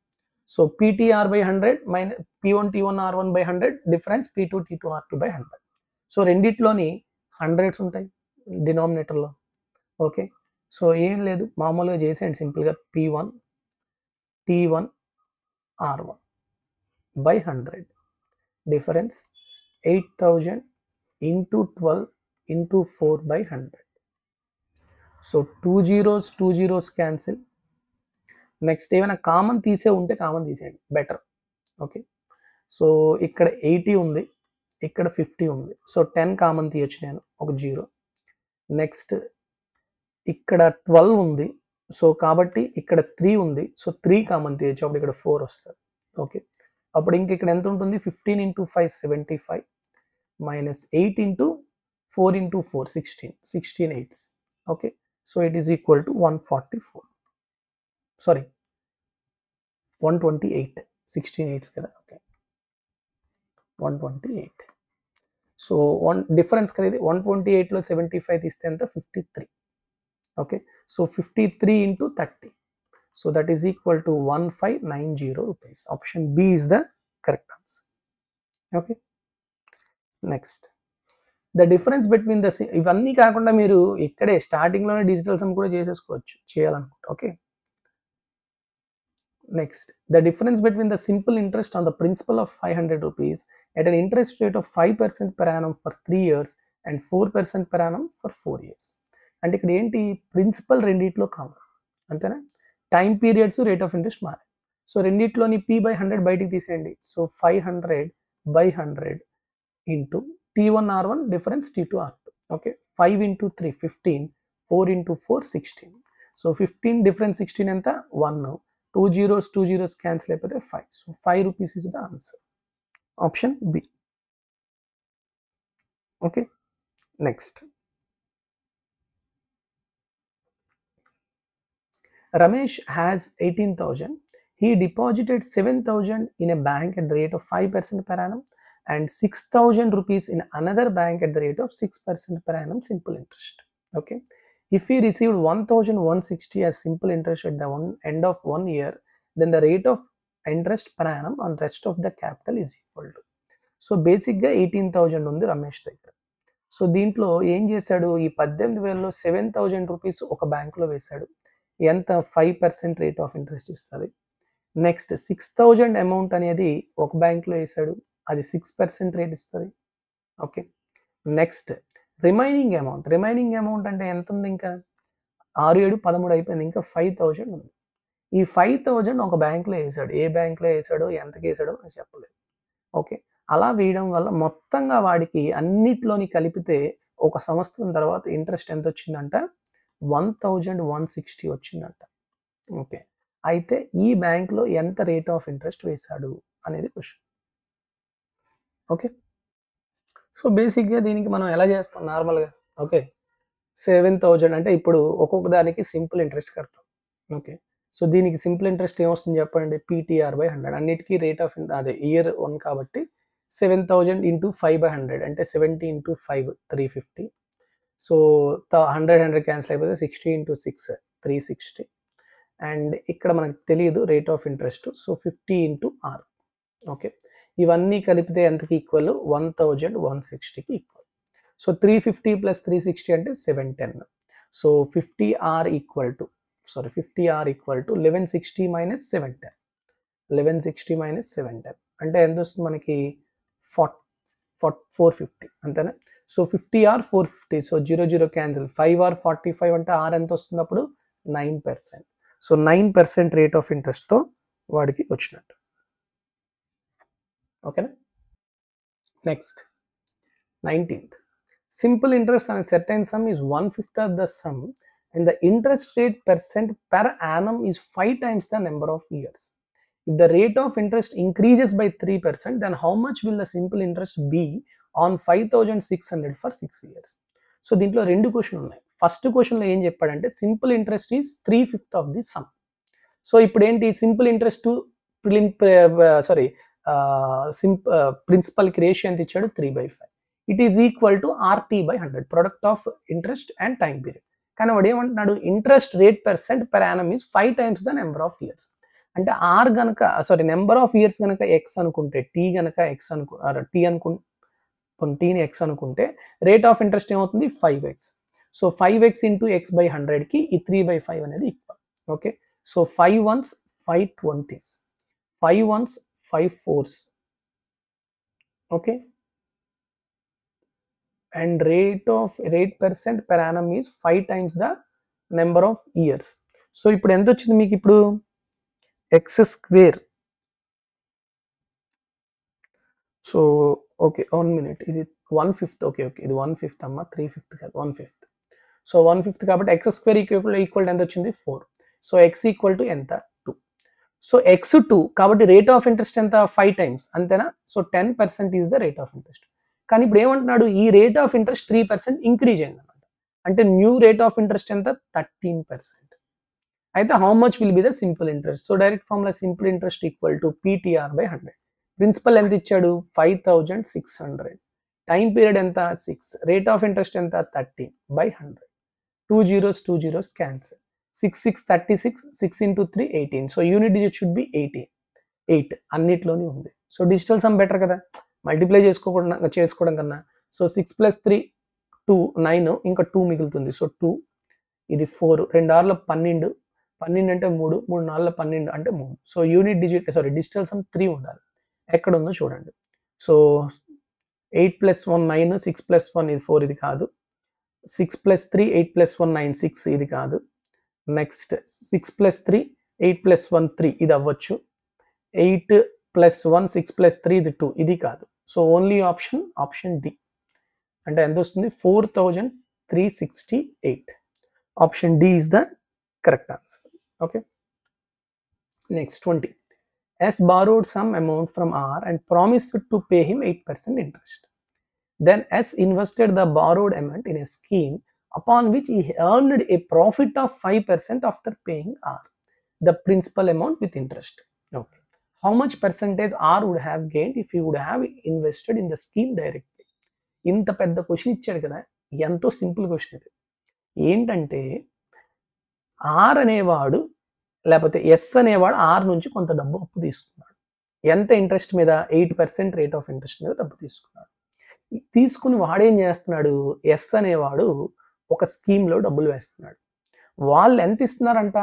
So PTR by 100 minus P1 T1 R1 by 100 difference P2 T2 R2 by 100. So రెండిట్లోని hundreds ఉంటాయి డినామినేటర్లో. Okay, so ఏం లేదు, మామూలుగా చేసేయండి సింపుల్గా P1 T1 R1 by 100 difference 8,000 into 12 into 4 by 100. So 2 zeros cancel. Next ఏమైనా కామన్ తీసే ఉంటే కామన్ తీసేయండి బెటర్. ఓకే, సో ఇక్కడ 80 ఉంది, ఇక్కడ 50 ఉంది. సో 10 కామన్ తీయచ్చు నేను, ఒక 0. నెక్స్ట్ ఇక్కడ 12 ఉంది, సో కాబట్టి ఇక్కడ 3 ఉంది, సో 3 కామన్ తీయచ్చు, అప్పుడు ఇక్కడ 4 వస్తుంది. ఓకే, అప్పుడు ఇంక ఇక్కడ ఎంత ఉంటుంది? 15 into 5 75 minus 8 into 4 into 4 16 8s. Okay, so it is equal to 144, sorry 128, 16 8s కదా. ఓకే, 128. సో డిఫరెన్స్ కదా ఇది. 128లో 75 తీస్తే ఎంత? 53. Okay, so 53 into 30, so that is equal to 1590 rupees. Option B is the correct answer. Okay, next the difference between the, ఇవన్నీ కాకుండా మీరు ఇక్కడే స్టార్టింగ్లోనే డిజిటల్ సమ్ కూడా చేసేసుకోవచ్చు చేయాలనుకుంటే. Okay, next, the difference between the simple interest on the principal of 500 rupees at an interest rate of 5% per annum for 3 years and 4% per annum for 4 years. అంటే ఇక్కడ ఏంటి? ప్రిన్సిపల్ రెండిట్లో కామన్, అంతేనా? Time periods rate of interest మారే. So రెండిట్లోని P/100 బయటికి తీసేయండి. So 500/100 into T1 R1 difference T2 R2. Okay, 5 into 3 15, 4 into 4 16. So 15 difference 16 ఎంత? 1. 2 zeros క్యాన్సిల్ అయిపోతే 5. So 5 rupees is the answer. Option B. Okay, next, Ramesh has 18,000. He deposited 7,000 in a bank at the rate of 5% per annum and 6,000 rupees in another bank at the rate of 6% per annum simple interest. Okay, if he received 1,160 as simple interest at the end of 1 year, then the rate of interest per annum on rest of the capital is equal to. So బేసిక్గా 18,000 ఉంది రమేష్ దగ్గర. So దీంట్లో ఏం చేశాడు? ఈ 18,000లో 7,000 rupees ఒక బ్యాంకులో వేశాడు. ఎంత? 5% రేట్ ఆఫ్ ఇంట్రెస్ట్ ఇస్తుంది. నెక్స్ట్ 6,000 అమౌంట్ అనేది ఒక బ్యాంకులో వేశాడు, అది 6% రేట్ ఇస్తుంది. ఓకే, నెక్స్ట్ రిమైనింగ్ అమౌంట్ అంటే ఎంత ఉంది? ఇంకా 6 7 13 అయిపోయింది, ఇంకా 5,000 ఉంది. ఈ 5,000 ఒక బ్యాంకులో వేసాడు. ఏ బ్యాంకులో వేసాడో ఎంతకి వేసాడో అని చెప్పలేదు. ఓకే, అలా వేయడం వల్ల మొత్తంగా వాడికి అన్నిట్లోని కలిపితే ఒక సంవత్సరం తర్వాత ఇంట్రెస్ట్ ఎంత వచ్చిందంట? 1160 వచ్చిందంట. ఓకే, అయితే ఈ బ్యాంక్లో ఎంత రేట్ ఆఫ్ ఇంట్రెస్ట్ వేశాడు అనేది క్వశ్చన్. ఓకే, సో బేసిక్గా దీనికి మనం ఎలా చేస్తాం నార్మల్గా. ఓకే, 7000 అంటే ఇప్పుడు ఒక్కొక్క దానికి సింపుల్ ఇంట్రెస్ట్ కడతాం. ఓకే, సో దీనికి సింపుల్ ఇంట్రెస్ట్ ఏమొస్తుంది చెప్పండి, PTR/100. అన్నిటికీ రేట్ ఆఫ్ అదే ఇయర్ 1 కాబట్టి 7000 ఇంటూ 5/100 అంటే 70 ఇంటూ 5 350. సో 100 క్యాన్సిల్ అయిపోతే 60 ఇంటూ 6 360. అండ్ ఇక్కడ మనకు తెలియదు rate of interest, so 50 into R. Okay, ఇవన్నీ కలిపితే ఎంతకి ఈక్వల్, 1160కి ఈక్వల్. సో 350 ప్లస్ 360 అంటే 710. So 50R equal to 1160 minus 710. 1160 minus 710 అంటే ఎంత వస్తుంది మనకి, 450 అంతేనా. So 50R 450, so 0 cancel. 5R 45 అంటే R ఎంత వస్తుంది అప్పుడు, 9%. సో 9% రేట్ ఆఫ్ ఇంట్రెస్ట్తో వాడికి వచ్చినట్టు. ఓకేనా. Next 19th. Simple interest on a certain sum is 1/5 of the sum and the interest rate percent per annum is 5 times the number of years. If the rate of interest increases by 3%, then how much will the simple interest be on 5,600 for 6 years? So దీంట్లో రెండు question ఉన్నాయి. First క్వశ్చన్లో ఏం చెప్పాడంటే simple interest is 3/5 of the some. So ఇప్పుడు ఏంటి, simple interest ప్రిన్సిపల్కి ratio ఎంత ఇచ్చాడు, 3/5. It is equal to RT/100, product of interest and time period. కానీ వాడు ఏమంటున్నాడు, interest rate %, per annum is 5 times the number of years. అంటే are గనక number of years కనుక ఎక్స్ అనుకుంటే, టీ గనక ఎక్స్ టీని ఎక్స్ అనుకుంటే రేట్ ఆఫ్ ఇంట్రెస్ట్ ఏమవుతుంది, 5x. సో 5x ఇంటూ x/100కి ఈ 3/5 అనేది equal. Okay, so 5 1s 5 20s, 5 1s 5 4s. Okay, and rate % per annum is 5 times the number of years. So ఇప్పుడు ఎంత వచ్చింది మీకు, ఇప్పుడు x². సో ఓకే 1 minute, ఇది 1/5. ఓకే ఇది 1/5 అమ్మ, 3/5 కాదు 1/5. సో 1/5 కాబట్టి x² ఈక్వల్ ఎంత వచ్చింది, 4. సో x ఈక్వల్ టు ఎంత, 2. సో x2 కాబట్టి రేట్ ఆఫ్ ఇంట్రెస్ట్ ఎంత, 5 times అంతేనా. So 10% is the rate of interest. కానీ ఇప్పుడు ఏమంటున్నాడు, ఈ రేట్ ఆఫ్ ఇంట్రెస్ట్ 3% ఇంక్రీజ్ అయింది అనమాట. అంటే న్యూ రేట్ ఆఫ్ ఇంట్రెస్ట్ ఎంత, 13%. అయితే how much will be the simple interest. So direct formula simple interest equal to PTR/100. Principal ఎంత ఇచ్చాడు, 5600. టైం పీరియడ్ ఎంత, 6. రేట్ ఆఫ్ ఇంట్రెస్ట్ ఎంత, 13/100. 2 zeros cancel. 6 6 36, 6 into 3 18. So unit digit should be 8 అన్నిట్లోనే ఉంది. So digital sum better కదా, multiply చేసుకోవడం కన్నా. So 6 + 3 2 9, ఇంకా 2 మిగులుతుంది. సో 2, ఇది 4, 2 6 12, 12 అంటే 3, 3 4 12 అంటే 3. సో యూనిట్ డిజిటల్ సమ్ 3 ఉండాలి. ఎక్కడ ఉందో చూడండి. సో 8 + 1 9, 6 + 1 ఇది 4, ఇది కాదు. 6 + 3 8 + 1 9 6, ఇది కాదు. నెక్స్ట్ 6 + 3 8 + 1 3, ఇది అవ్వచ్చు. 8 + 1 6 + 3 ఇది 2, ఇది కాదు. So only option D. అంటే ఎంత వస్తుంది, 4368. Option D is the correct answer. Okay, next 20. S borrowed some amount from R and promised to pay him 8% interest. Then S invested the borrowed amount in a scheme upon which he earned a profit of 5% after paying R the principal amount with interest. Okay, how much percentage R would have gained if he would have invested in the scheme directly? ఇంత పెద్ద question ఇచ్చాడు కదా, ఎంతో simple question ఇది. ఏంటంటే are అనేవాడు లేకపోతే yes అనేవాడు ఆర్ నుంచి కొంత డబ్బు అప్పు తీసుకున్నాడు. ఎంత ఇంట్రెస్ట్ మీద, 8% రేట్ ఆఫ్ ఇంట్రెస్ట్ మీద డబ్బు తీసుకున్నాడు. తీసుకుని వాడేం చేస్తున్నాడు, ఎస్ అనేవాడు ఒక స్కీమ్లో డబ్బులు వేస్తున్నాడు. వాళ్ళు ఎంత ఇస్తున్నారంట,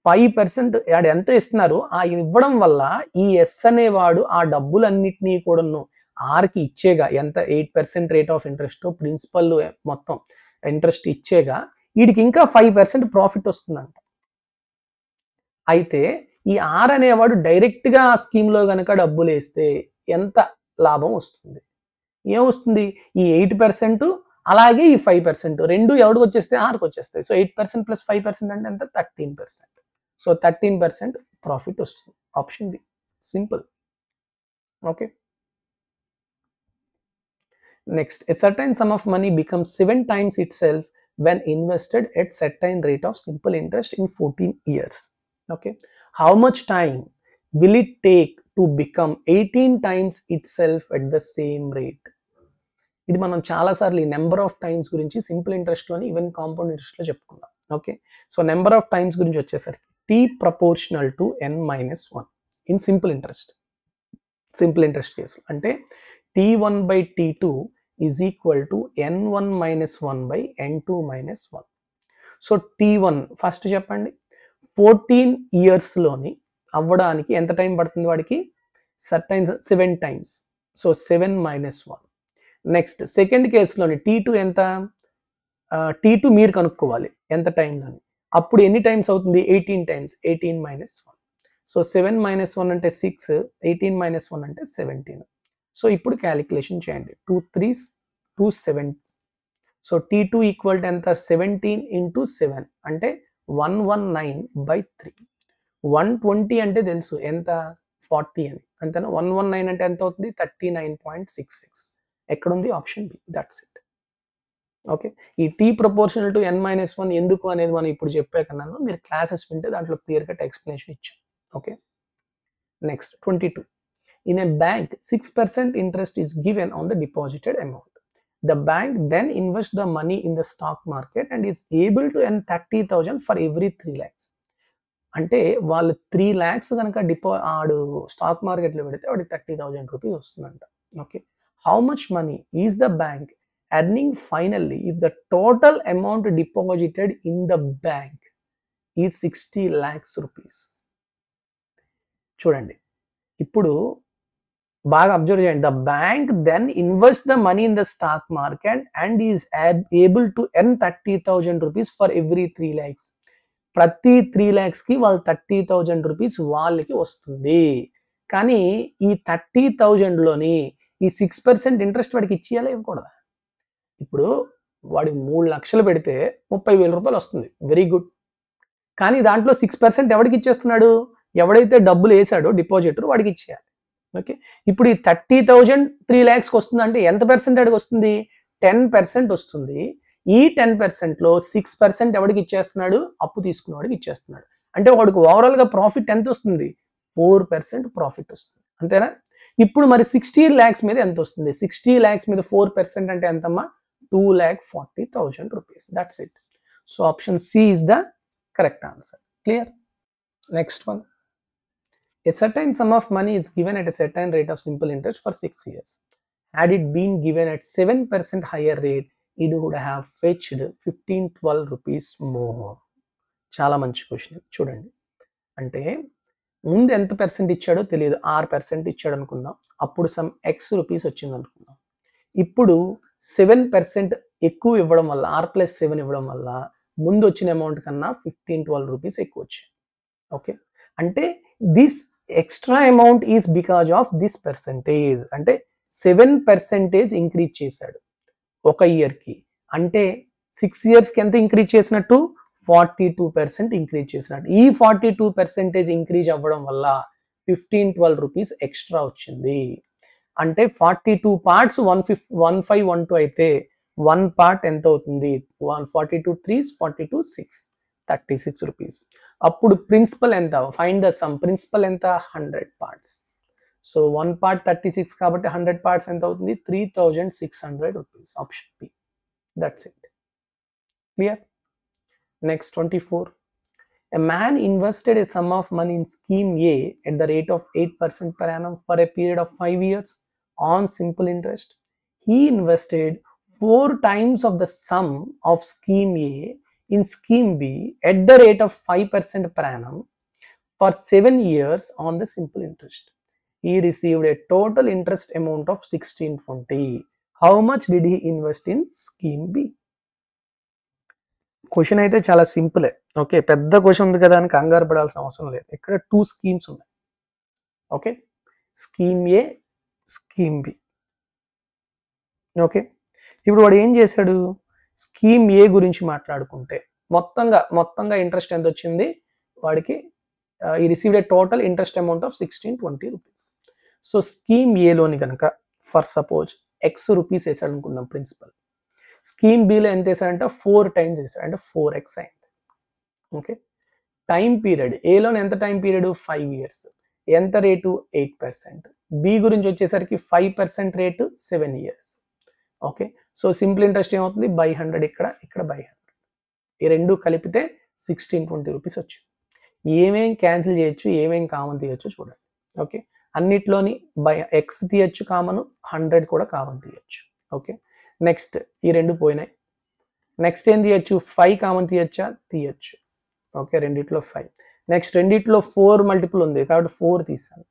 5%. వాడు ఎంత ఇస్తున్నారు, ఆ ఇవ్వడం వల్ల ఈ ఎస్ అనేవాడు ఆ డబ్బులన్నిటినీ కూడాను ఆర్కి ఇచ్చేగా, ఎంత 8% రేట్ ఆఫ్ ఇంట్రెస్ట్ ప్రిన్సిపల్ మొత్తం ఇంట్రెస్ట్ ఇచ్చేగా వీడికి ఇంకా 5% ప్రాఫిట్ వస్తుందంట. అయితే ఈ ఆర్ అనేవాడు డైరెక్ట్గా ఆ స్కీమ్లో కనుక డబ్బులు వేస్తే ఎంత లాభం వస్తుంది, ఏమొస్తుంది, ఈ 8% అలాగే ఈ 5% రెండు ఎవరికి వచ్చేస్తే ఆర్కి వచ్చేస్తాయి. సో 8% ప్లస్ 5% అంటే ఎంత 13%. సో 13% ప్రాఫిట్ వస్తుంది. Option be simple. Okay. Next, a certain sum of money becomes 7 times itself when invested at certain rate of simple interest in 14 years. Okay. How much time will it take to become 18 times itself at the same rate? ఇది మనం చాలాసార్లు ఈ number of times గురించి simple ఇంట్రెస్ట్లోని even compound ఇంట్రెస్ట్లో చెప్పుకున్నాం. Okay. So number of times గురించి వచ్చేసరికి t proportional to n-1 in simple interest. Simple interest case అంటే t1 by t2 is equal to n1 minus 1 by n2 minus 1. So t1 first చెప్పండి 14 ఇయర్స్లోని అవ్వడానికి ఎంత time పడుతుంది వాడికి certain 7 times. So 7 minus 1. Next second కేసులోని t2 ఎంత t2 మీరు కనుక్కోవాలి ఎంత టైంలోని. అప్పుడు ఎన్ని టైమ్స్ అవుతుంది 18 టైమ్స్ 18 minus 1. సో 7 minus 1 అంటే 6, 18 minus 1 అంటే 17. సో ఇప్పుడు క్యాలిక్యులేషన్ చేయండి 2 3s 2 7. So t2 equal to ఎంత 17 into 7 అంటే 119/3. 120 అంటే తెలుసు ఎంత 40 అని అంతేనా. 119 అంటే ఎంత అవుతుంది 39.66. ఎక్కడుంది option B. That's it. Okay. ఈ t ప్రపోర్షనల్ టు n-1 ఎందుకు అనేది మనం ఇప్పుడు చెప్పాకన్నాను. మీరు క్లాసెస్ వింటే దాంట్లో క్లియర్ కట్ ఎక్స్ప్లెనేషన్ ఇచ్చాం. Okay. Next 22. In a bank, 6% interest is given on the deposited amount. The bank then invests the money in the stock market and is able to earn 30,000 for every 3 lakhs. అంటే వాళ్ళు 3 lakhs కనుక ఆడు stock మార్కెట్లో పెడితే వాడికి 30,000 rupees వస్తుందంట. Okay. How much money is the bank earning finally if the total amount deposited in the bank is 60 lakhs rupees. చూడండి ఇప్పుడు బాగా అబ్జర్వ్ చేయండి. The bank then invest the money in the stock market and is able to earn 30,000 rupees for every 3 lakhs. ప్రతి 3 lakhsకి వాళ్ళు 30,000 rupees వాళ్ళకి వస్తుంది. కానీ ఈ 30,000లోని ఈ 6% ఇంట్రెస్ట్ వాడికి ఇచ్చేయాలి ఇవ్వకూడదా. ఇప్పుడు వాడి 3 లక్షలు పెడితే 30,000 రూపాయలు వస్తుంది. Very good. కానీ దాంట్లో 6% ఎవడికి ఇచ్చేస్తున్నాడు ఎవడైతే డబ్బులు వేసాడో డిపాజిటర్ వాడికి ఇచ్చేయాలి. ఓకే. ఇప్పుడు ఈ 30,000 3 lakhsకి వస్తుందంటే ఎంత పర్సెంటేజ్కి వస్తుంది 10% వస్తుంది. ఈ 10%లో 6% ఎవడికి ఇచ్చేస్తున్నాడు అప్పు తీసుకున్నవాడికి ఇచ్చేస్తున్నాడు. అంటే వాడికి ఓవరాల్గా ప్రాఫిట్ ఎంత వస్తుంది 4% ప్రాఫిట్ వస్తుంది. అంతేనా. ఇప్పుడు మరి 60 lakhs మీద ఎంత వస్తుంది 60 lakhs మీద 4% అంటే ఎంతమ్మా 2,40,000 rupees. That's it. So option C is the correct answer. Clear. Next one. A certain sum of money is given at a certain rate of simple interest for 6 years. Had it been given at 7% higher rate, it would have fetched 15-12 rupees more. చాలా మంచి question. చూడండి అంటే ముందు ఎంత percent ఇచ్చాడో తెలియదు 6% ఇచ్చాడు అనుకుందాం. అప్పుడు సమ్ x రూపీస్ వచ్చింది అనుకుందాం. ఇప్పుడు 7% ఎక్కువ ఇవ్వడం వల్ల r+7 ఇవ్వడం వల్ల ముందు వచ్చిన అమౌంట్ కన్నా 15-12 రూపీస్ ఎక్కువ వచ్చాయి. ఓకే. అంటే this extra amount is because of this percentage. అంటే 7% ఇంక్రీజ్ చేశాడు ఒక ఇయర్కి. అంటే 6 yearsకి ఎంత ఇంక్రీజ్ చేసినట్టు 42% ఇంక్రీజ్ చేసినట్టు. ఈ 42% ఇంక్రీజ్ అవ్వడం వల్ల 15-12 రూపీస్ ఎక్స్ట్రా వచ్చింది. అంటే 42 parts 1512 అయితే 1 part ఎంత అవుతుంది 42 3s 42 6 36 రూపీస్. అప్పుడు ప్రిన్సిపల్ ఎంత ఫైండ్ ద సమ్. ప్రిన్సిపల్ ఎంత 100 parts. సో 1 part 36 కాబట్టి 100 parts ఎంత అవుతుంది 3,600 rupees. Option B. That's it. Clear. Next 24. A man invested a sum of money in scheme A at the rate of 8% per annum for a period of 5 years on simple interest. He invested 4 times of the sum of scheme A in scheme B at the rate of 5% per annum for 7 years on the simple interest. He received a total interest amount of 1620. How much did he invest in scheme B? Question అయితే చాలా సింపులే. Okay. పెద్ద question ఉంది కదా అని కంగారు పడాల్సిన అవసరం లేదు. ఇక్కడ 2 schemes ఉన్నాయి. ఓకే. స్కీమ్ ఏ స్కీమ్ బి. ఓకే. ఇప్పుడు వాడు ఏం చేశాడు, స్కీమ్ ఏ గురించి మాట్లాడుకుంటే మొత్తంగా ఇంట్రెస్ట్ ఎంత వచ్చింది వాడికి, ఈ received a total interest amount of 1620 rupees. So scheme ఏలోని కనుక ఫర్ సపోజ్ ఎక్స్ రూపీస్ వేసాడు అనుకుందాం ప్రిన్సిపల్, స్కీమ్ బిలో ఎంత వేసాడంటే 4 టైమ్స్ వేసాడు, అంటే 4x అయింది. ఓకే, టైం పీరియడ్ ఏలో ఎంత టైం పీరియడ్ 5 years, ఎంత రేటు 8%, బి గురించి వచ్చేసరికి 5% rate 7 years. Okay, so simple interest ఏమవుతుంది బై 100, ఇక్కడ బై 100, ఈ రెండు కలిపితే 1620 రూపీస్ వచ్చింది. ఏమేం క్యాన్సిల్ చేయొచ్చు, ఏమేం కామన్ తీయచ్చు చూడండి. ఓకే, అన్నిట్లోని బై ఎక్స్ తీయచ్చు కామన్, 100 కూడా కామన్ తీయచ్చు. ఓకే, నెక్స్ట్ ఈ రెండు పోయినాయి. నెక్స్ట్ ఏం తీయచ్చు, 5 కామన్ తీయచ్చా, తీయచ్చు. ఓకే, రెండిట్లో 5. నెక్స్ట్ రెండిట్లో 4 మల్టిపుల్ ఉంది కాబట్టి 4 తీసాను.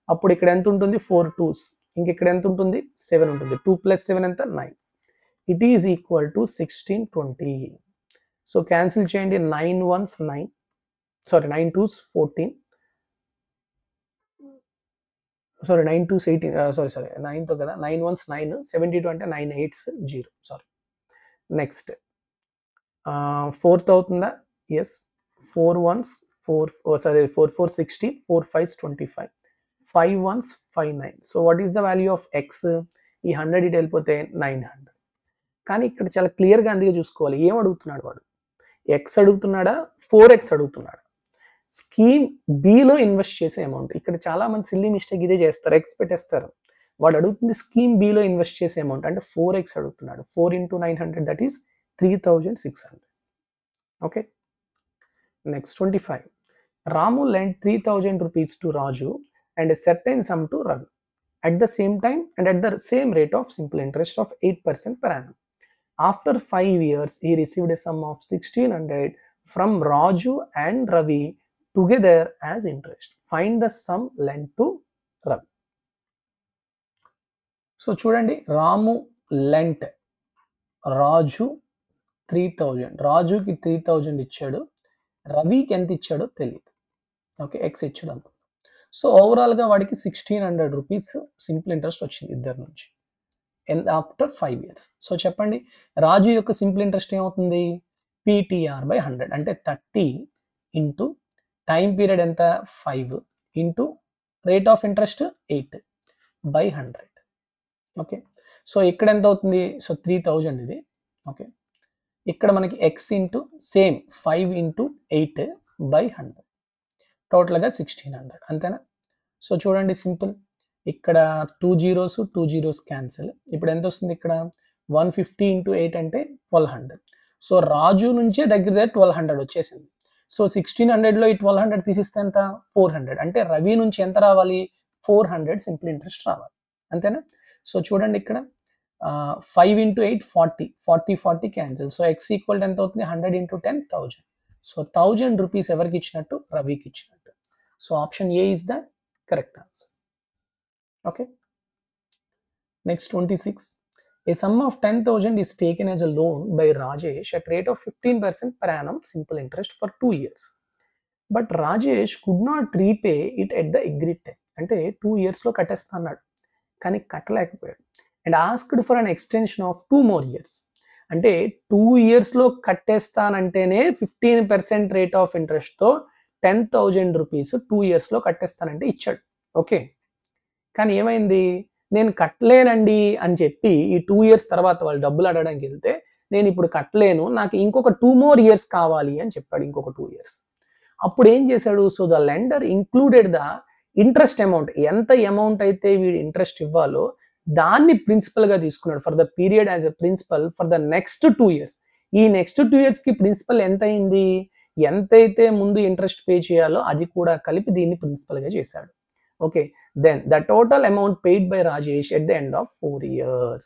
అప్పుడు ఇక్కడ ఎంత ఉంటుంది 4 2s, ఇంక ఇక్కడ ఎంత ఉంటుంది 7 ఉంటుంది. 2 + 7 ఎంత 9. It is equal to 1620. So cancel చేయండి, 9 1s 9, sorry 9 2s 14, sorry 9 2s 18, sorry 9తో కదా, 9 1s 9, 72 అంటే 9 8s 0, సారీ. నెక్స్ట్ 4తో అవుతుందా, yes, 4 1s 4, sorry 4 4 16, 4 5s 25, 5 1s 5 9. So what is the value of X, ఈ 100 ఇటు వెళ్ళిపోతే 900. కానీ ఇక్కడ చాలా క్లియర్గా అందుకే చూసుకోవాలి, ఏం అడుగుతున్నాడు వాడు, ఎక్స్ అడుగుతున్నాడా 4x అడుగుతున్నాడా. స్కీమ్ బిలో ఇన్వెస్ట్ చేసే అమౌంట్, ఇక్కడ చాలా మంది సిల్లీ మిస్టేక్ ఇదే చేస్తారు, ఎక్స్ పెట్టేస్తారు. వాడు అడుగుతుంది స్కీమ్ బిలో ఇన్వెస్ట్ చేసే అమౌంట్, అంటే 4x అడుగుతున్నాడు. 4 × 900 that is 3600. Okay, next 25. Ramu lent 3000 rupees to Raju and a certain sum to Ravi at the same time and at the same rate of simple interest of 8% per annum. After 5 years, he received a sum of 1600 from Raju and Ravi together as interest. Find the sum lent to Ravi. So చూడండి, రాము lent రాజు 3000, రాజుకి 3000 ఇచ్చాడు, రవికి ఎంత ఇచ్చాడో తెలియదు. Okay, X ఇచ్చాడు అనుకో. So ఓవరాల్గా వాడికి 1600 రూపీస్ సింపుల్ ఇంట్రెస్ట్ వచ్చింది ఇద్దరి నుంచి ఆఫ్టర్ 5 years. సో చెప్పండి, రాజు యొక్క సింపుల్ ఇంట్రెస్ట్ ఏమవుతుంది, PTR/100, అంటే 30 ఇంటూ టైం పీరియడ్ ఎంత 5 into rate of interest 8/100. Okay, so ఇక్కడ ఎంత అవుతుంది, సో 3000 ఇది. ఓకే, ఇక్కడ మనకి ఎక్స్ ఇంటూ సేమ్ 5 ఇంటూ 8/100, టోటల్గా 1600, అంతేనా. సో చూడండి సింపుల్, ఇక్కడ 2 zeros క్యాన్సిల్. ఇప్పుడు ఎంత వస్తుంది, ఇక్కడ 150 ఇంటూ 8 అంటే 1200. సో రాజు నుంచే దగ్గర 1200 వచ్చేసింది. సో 1600లో ఈ 1200 తీసిస్తే ఎంత 400, అంటే రవి నుంచి ఎంత రావాలి 400 సింపుల్ ఇంట్రెస్ట్ రావాలి, అంతేనా. సో చూడండి ఇక్కడ 5 into 8 40 cancel. So X equal ఎంత అవుతుంది 100 ఇంటూ 10 1000. సో 1000 రూపీస్ ఎవరికి ఇచ్చినట్టు, రవికి ఇచ్చినట్టు. So option A is the correct answer. Okay, next 26. A sum of 10,000 is taken as a loan by Rajesh at rate of 15% per annum simple interest for 2 years. But Rajesh could not repay it at the agreed time. అంటే 2 yearsలో కట్టేస్తా అన్నాడు కానీ కట్టలేకపోయాడు. And asked for an extension of 2 more years. అంటే 2 yearsలో కట్టేస్తానంటేనే 15% rate of ఇంట్రెస్ట్తో 10,000 rupees 2 yearsలో కట్టేస్తానంటే ఇచ్చాడు. Okay, కానీ ఏమైంది, నేను కట్టలేనండి అని చెప్పి ఈ 2 years తర్వాత వాళ్ళు డబ్బులు అడగడానికి వెళ్తే నేను ఇప్పుడు కట్టలేను, నాకు ఇంకొక 2 more years కావాలి అని చెప్పాడు, ఇంకొక 2 years. అప్పుడు ఏం చేశాడు, so the lender included the interest amount, ఎంత అమౌంట్ అయితే వీడు ఇంట్రెస్ట్ ఇవ్వాలో దాన్ని ప్రిన్సిపల్గా తీసుకున్నాడు for the period as a principal for the next 2 years. ఈ నెక్స్ట్ 2 yearsకి ప్రిన్సిపల్ ఎంత అయింది, ఎంతైతే ముందు ఇంట్రెస్ట్ పే చేయాలో అది కూడా కలిపి దీన్ని ప్రిన్సిపల్గా చేశాడు. Okay, then the total amount paid by Rajesh at the end of 4 years.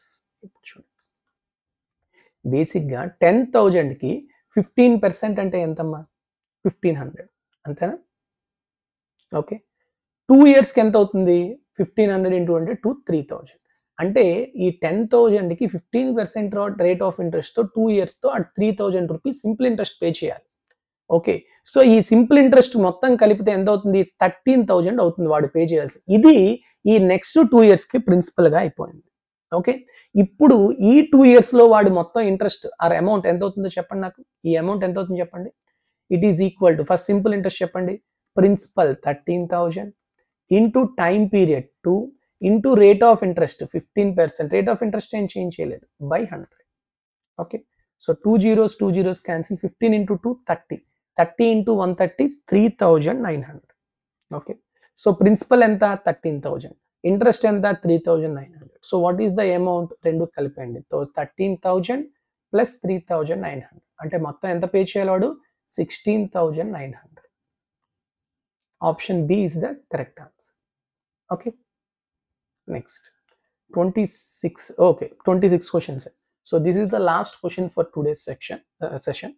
బేసిక్గా 10,000కి 15% అంటే ఎంతమ్మా 1500, అంతేనా. ఓకే, 2 yearsకి ఎంత అవుతుంది 1500 ఇంటూ అంటే 3000. అంటే ఈ 10,000కి 15% రేట్ ఆఫ్ ఇంట్రెస్ట్తో 2 yearsతో at 3000 rupees simple interest pay చేయాలి. ఓకే, సో ఈ సింపుల్ ఇంట్రెస్ట్ మొత్తం కలిపితే ఎంత అవుతుంది 13,000 అవుతుంది వాడు పే చేయాల్సి. ఇది ఈ నెక్స్ట్ 2 yearsకి ప్రిన్సిపల్గా అయిపోయింది. ఓకే. ఇప్పుడు ఈ 2 ఇయర్స్‌లో వాడి మొత్తం ఇంట్రెస్ట్ ఆర్ అమౌంట్ ఎంత అవుతుందో చెప్పండి నాకు. ఈ అమౌంట్ ఎంత అవుతుందో చెప్పండి. It is equal to first simple interest చెప్పండి. Principal 13,000 into time period 2 into rate of interest 15%. Rate of interest ఏం చేంజ్ చేయలేదు by 100. Okay. So 2 zeros cancel. 15 into 2 30. 30 into 130 3,900. Okay. So principal ఎంత 13,000, ఇంట్రెస్ట్ ఎంత 3,900. So what is the amount? రెండు కలిపండి. So 13,000 plus 3,900 అంటే మొత్తం ఎంత పే చేయాలి వాడు? 16,900. Option B is the correct answer. Okay. Next 26. Okay, 26 questions. So this is the last question for today's session.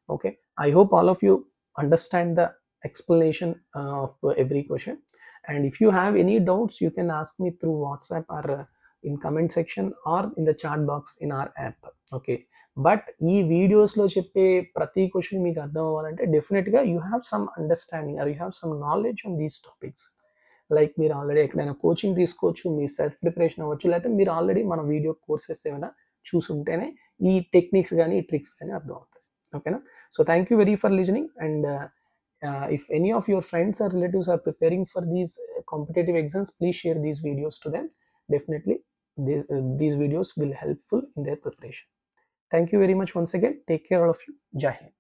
Okay, I hope all of you understand the explanation of every question, and if you have any doubts you can ask me through WhatsApp or in comment section or in the chat box in our app. Okay, but ఈ వీడియోస్లో చెప్పే ప్రతి question మీకు అర్థం అవ్వాలంటే డెఫినెట్గా you have some understanding are you have some knowledge on these topics. Like మీరు already ఎక్కడైనా కోచింగ్ తీసుకోవచ్చు, మీ సెల్ఫ్ ప్రిపరేషన్ అవ్వచ్చు, లేకపోతే మీరు ఆల్రెడీ మన వీడియో కోర్సెస్ ఏమైనా చూసుంటేనే ఈ టెక్నిక్స్ కానీ ఈ ట్రిక్స్ కానీ అర్థం అవుతాయి. ఓకేనా? So thank you very for listening, and if any of your friends or relatives are preparing for these competitive exams, please share these videos to them. Definitely these videos will helpful in their preparation. Thank you very much once again. Take care all of you. Jai Hind.